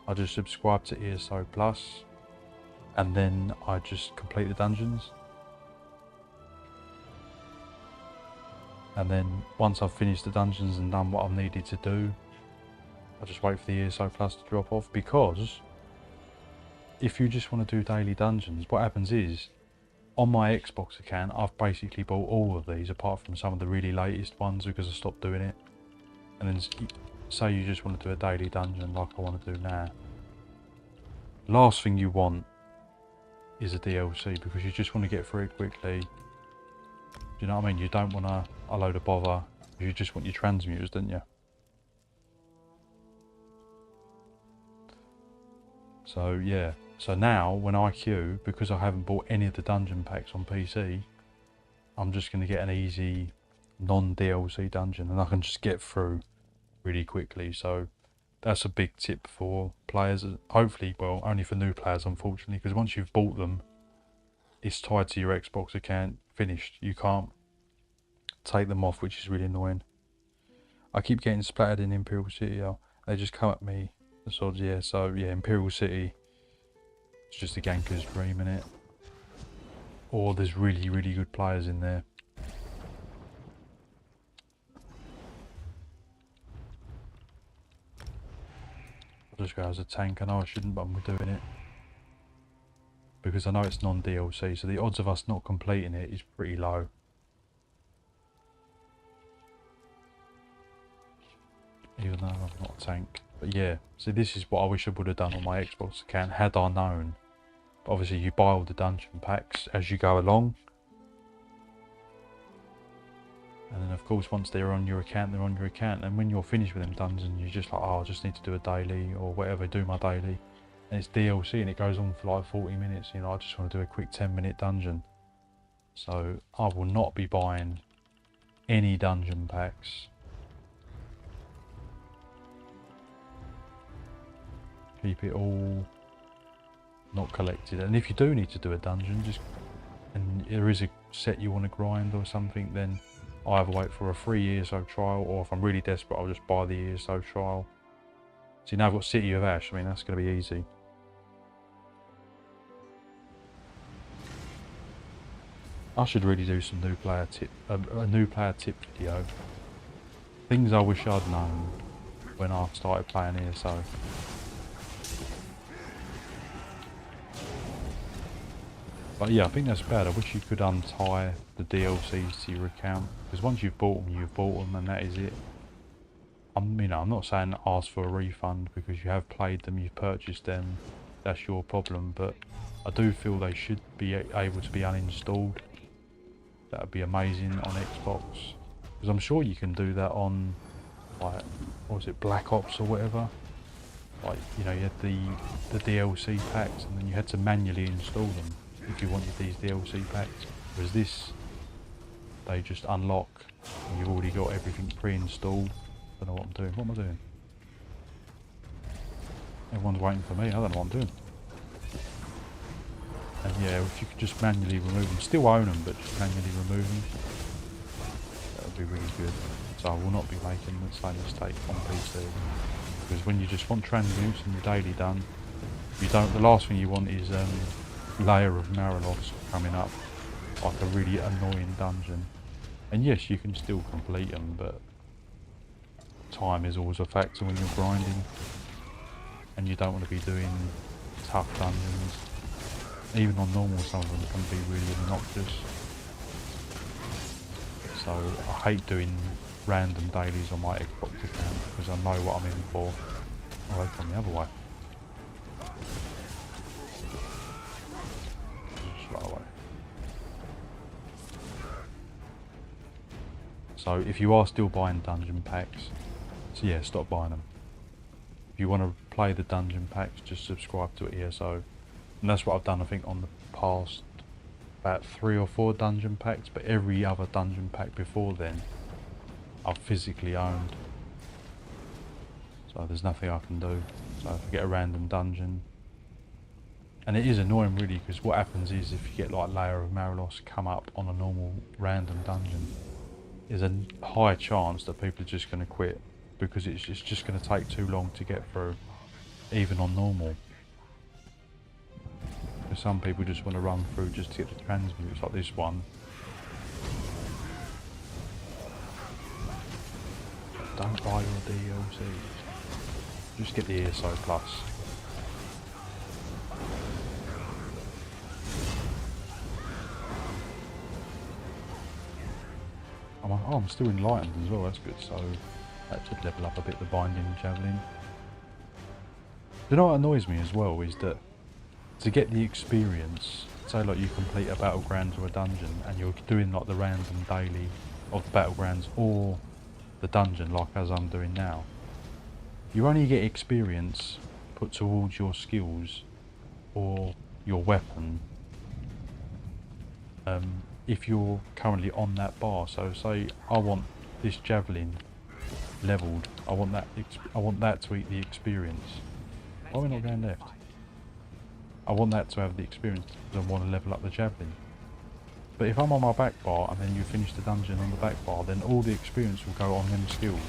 I just subscribe to ESO Plus, and then I just complete the dungeons. And then once I've finished the dungeons and done what I've needed to do, I just wait for the ESO Plus to drop off. Because if you just want to do daily dungeons, what happens is, on my Xbox account, I've basically bought all of these, apart from some of the really latest ones, because I stopped doing it. And then say you just want to do a daily dungeon like I want to do now. Last thing you want is a DLC, because you just want to get through it quickly. Do you know what I mean? You don't want a load of bother. You just want your transmuters, don't you? So yeah. So now when I queue, because I haven't bought any of the dungeon packs on PC, I'm just going to get an easy non-DLC dungeon, and I can just get through really quickly. So that's a big tip for players. Hopefully, well, only for new players, unfortunately, because once you've bought them, it's tied to your Xbox account, finished. You can't take them off, which is really annoying. I keep getting splattered in Imperial City. They just come at me. The sods, yeah. So yeah, Imperial City, it's just a ganker's dream, innit? Or there's really, really good players in there. I'll just go as a tank. I know I shouldn't, but I'm doing it. Because I know it's non-DLC, so the odds of us not completing it is pretty low. Even though I'm not a tank. But yeah, so this is what I wish I would have done on my Xbox account, had I known. But obviously you buy all the dungeon packs as you go along. And then of course once they're on your account, they're on your account. And when you're finished with them dungeons, you're just like, oh, I just need to do a daily or whatever, do my daily. And it's DLC and it goes on for like 40 minutes. You know, I just want to do a quick 10-minute dungeon. So I will not be buying any dungeon packs. Keep it all not collected. And if you do need to do a dungeon, and there is a set you want to grind or something, then I either wait for a free ESO trial, or if I'm really desperate, I'll just buy the ESO trial. See, now I've got City of Ash. I mean, that's going to be easy. I should really do some new player tip, a new player tip video. Things I wish I'd known when I started playing ESO. But yeah, I think that's bad. I wish you could untie the DLCs to your account, because once you've bought them, and that is it. I'm not saying ask for a refund, because you have played them, you've purchased them, that's your problem. But I do feel they should be able to be uninstalled. That would be amazing on Xbox, because I'm sure you can do that on, like, what was it, Black Ops or whatever. Like, you know, you had the DLC packs, and then you had to manually install them if you wanted these DLC packs. Whereas this, they just unlock, and you've already got everything pre-installed. Don't know what I'm doing. What am I doing? Everyone's waiting for me. I don't know what I'm doing. And yeah, if you could just manually remove them, still own them, but just manually remove them, that would be really good. So I will not be making the same mistake on PC, because when you just want transmutes and your daily done, you don't. The last thing you want is layer of Marilos coming up, like a really annoying dungeon. And yes, you can still complete them, but time is always a factor when you're grinding, and you don't want to be doing tough dungeons. Even on normal, some of them can be really obnoxious. So I hate doing random dailies on my Xbox account, because I know what I'm in for. Oh, they've gone the other way. Just right away. So if you are still buying dungeon packs, so yeah, stop buying them. If you want to play the dungeon packs, just subscribe to ESO. And that's what I've done, I think, on the past about 3 or 4 dungeon packs, but every other dungeon pack before then I've physically owned. So there's nothing I can do. So if I get a random dungeon, And it is annoying really, because what happens is if you get like Layer of Marilos come up on a normal random dungeon, there's a high chance that people are just going to quit, because it's just going to take too long to get through, even on normal. Because some people just want to run through just to get the transmutes, like this one. Don't buy your DLC. Just get the ESO Plus. I'm still enlightened as well, that's good, so that should level up a bit the binding javelin. You know what annoys me as well is that to get the experience, say like you complete a battlegrounds or a dungeon and you're doing like the random daily of the battlegrounds or the dungeon like as I'm doing now, you only get experience put towards your skills or your weapon if you're currently on that bar. So say I want this javelin leveled, I want that to eat the experience. Why are we not going left? I want that to have the experience because I want to level up the javelin. But if I'm on my back bar and then you finish the dungeon on the back bar, then all the experience will go on them skills.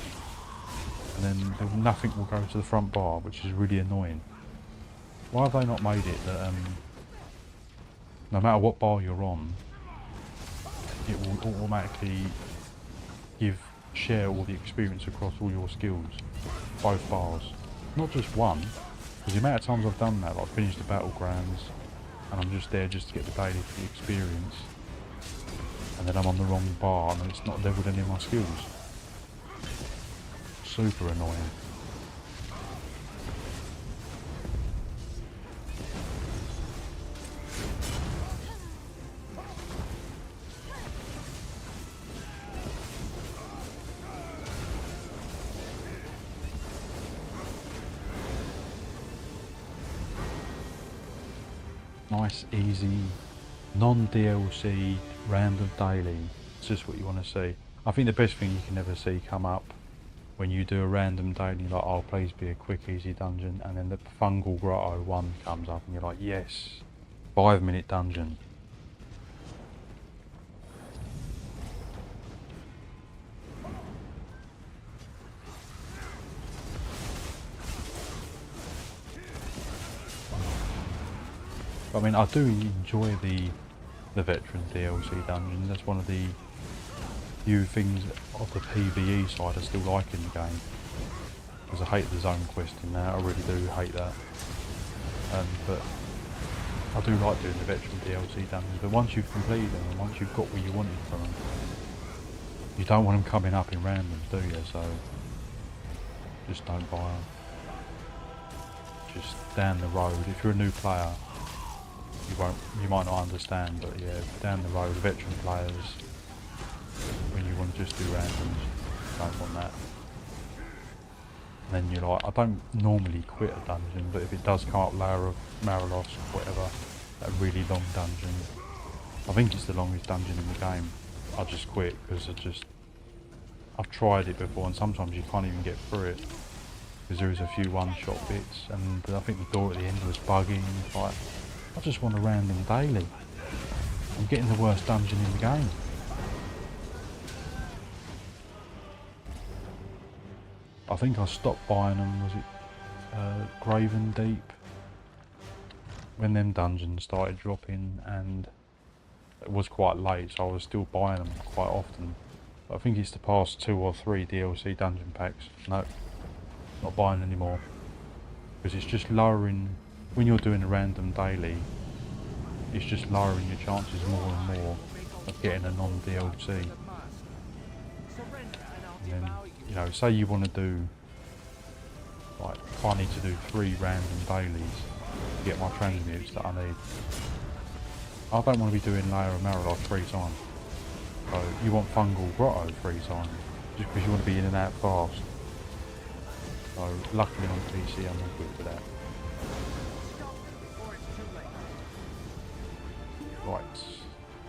And then nothing will go to the front bar, which is really annoying. Why have they not made it that no matter what bar you're on, it will automatically share all the experience across all your skills, both bars, not just one. Because the amount of times I've done that, like finished the battlegrounds, and I'm just there just to get the daily for the experience, and then I'm on the wrong bar and it's not leveled any of my skills. Super annoying. Nice, easy, non-DLC, random daily. It's just what you want to see. I think the best thing you can ever see come up when you do a random daily, like, oh please be a quick easy dungeon, and then the Fungal Grotto 1 comes up and you're like, yes, 5-minute dungeon. I mean, I do enjoy the veteran DLC dungeon. That's one of the few things of the PvE side I still like in the game. Because I hate the zone quest in that, I really do hate that. But I do like doing the veteran DLC dungeons. But once you've completed them and once you've got what you wanted from them, you don't want them coming up in randoms, do you? So just don't buy them. Just down the road, if you're a new player, you might not understand, but yeah, down the road, veteran players, when you want to just do randoms, don't want that. And then you're like, I don't normally quit a dungeon, but if it does come up Layer of Marilos, whatever, that really long dungeon, I think it's the longest dungeon in the game, I just quit because I've tried it before and sometimes you can't even get through it because there is a few one-shot bits, and I think the door at the end was buggy, and it's like, I just want a random daily. I'm getting the worst dungeon in the game. I think I stopped buying them, was it Graven Deep? When them dungeons started dropping, and it was quite late, so I was still buying them quite often. But I think it's the past 2 or 3 DLC dungeon packs. No, not buying anymore. Because it's just lowering, when you're doing a random daily, it's just lowering your chances more and more of getting a non-DLC. And then, you know, say you want to do, like, I need to do 3 random dailies to get my transmutes that I need. I don't want to be doing Layer of Marilos 3 times. So you want Fungal Grotto 3 times, just because you want to be in and out fast. So luckily on PC I'm all good for that. Right,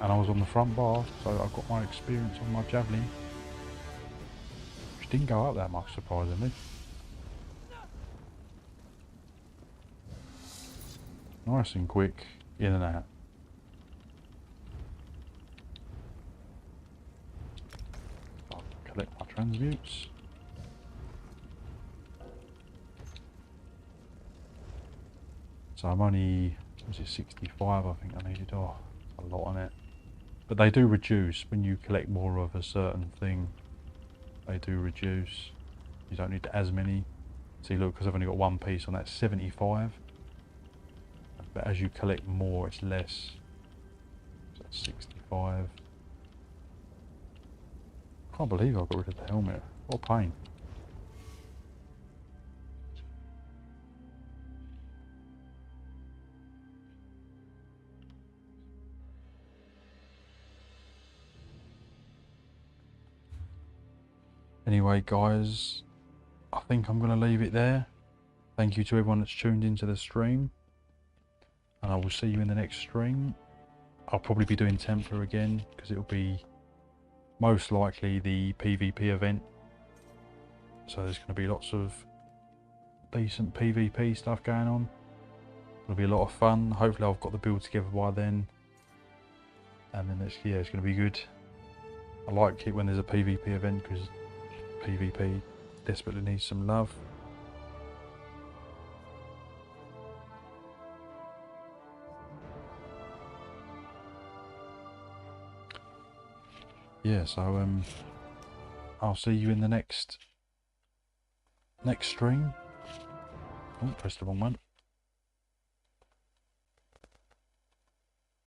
and I was on the front bar, so I got my experience on my javelin, which didn't go up that much surprisingly. Nice and quick, in and out. I'll collect my transmutes. So I'm only, was it 65 I think I needed? Oh, a lot on it. But they do reduce when you collect more of a certain thing. They do reduce. You don't need as many. See, look, because I've only got one piece on that, 75. But as you collect more, it's less. So that's 65. Can't believe I got rid of the helmet. What a pain. Anyway, guys, I think I'm going to leave it there. Thank you to everyone that's tuned into the stream. And I will see you in the next stream. I'll probably be doing Templar again, because it'll be most likely the PvP event. So there's going to be lots of decent PvP stuff going on. It'll be a lot of fun. Hopefully I've got the build together by then. And then it's going to be good. I like it when there's a PvP event, because PvP desperately needs some love. Yeah, so I'll see you in the next stream. Oh, pressed the wrong one.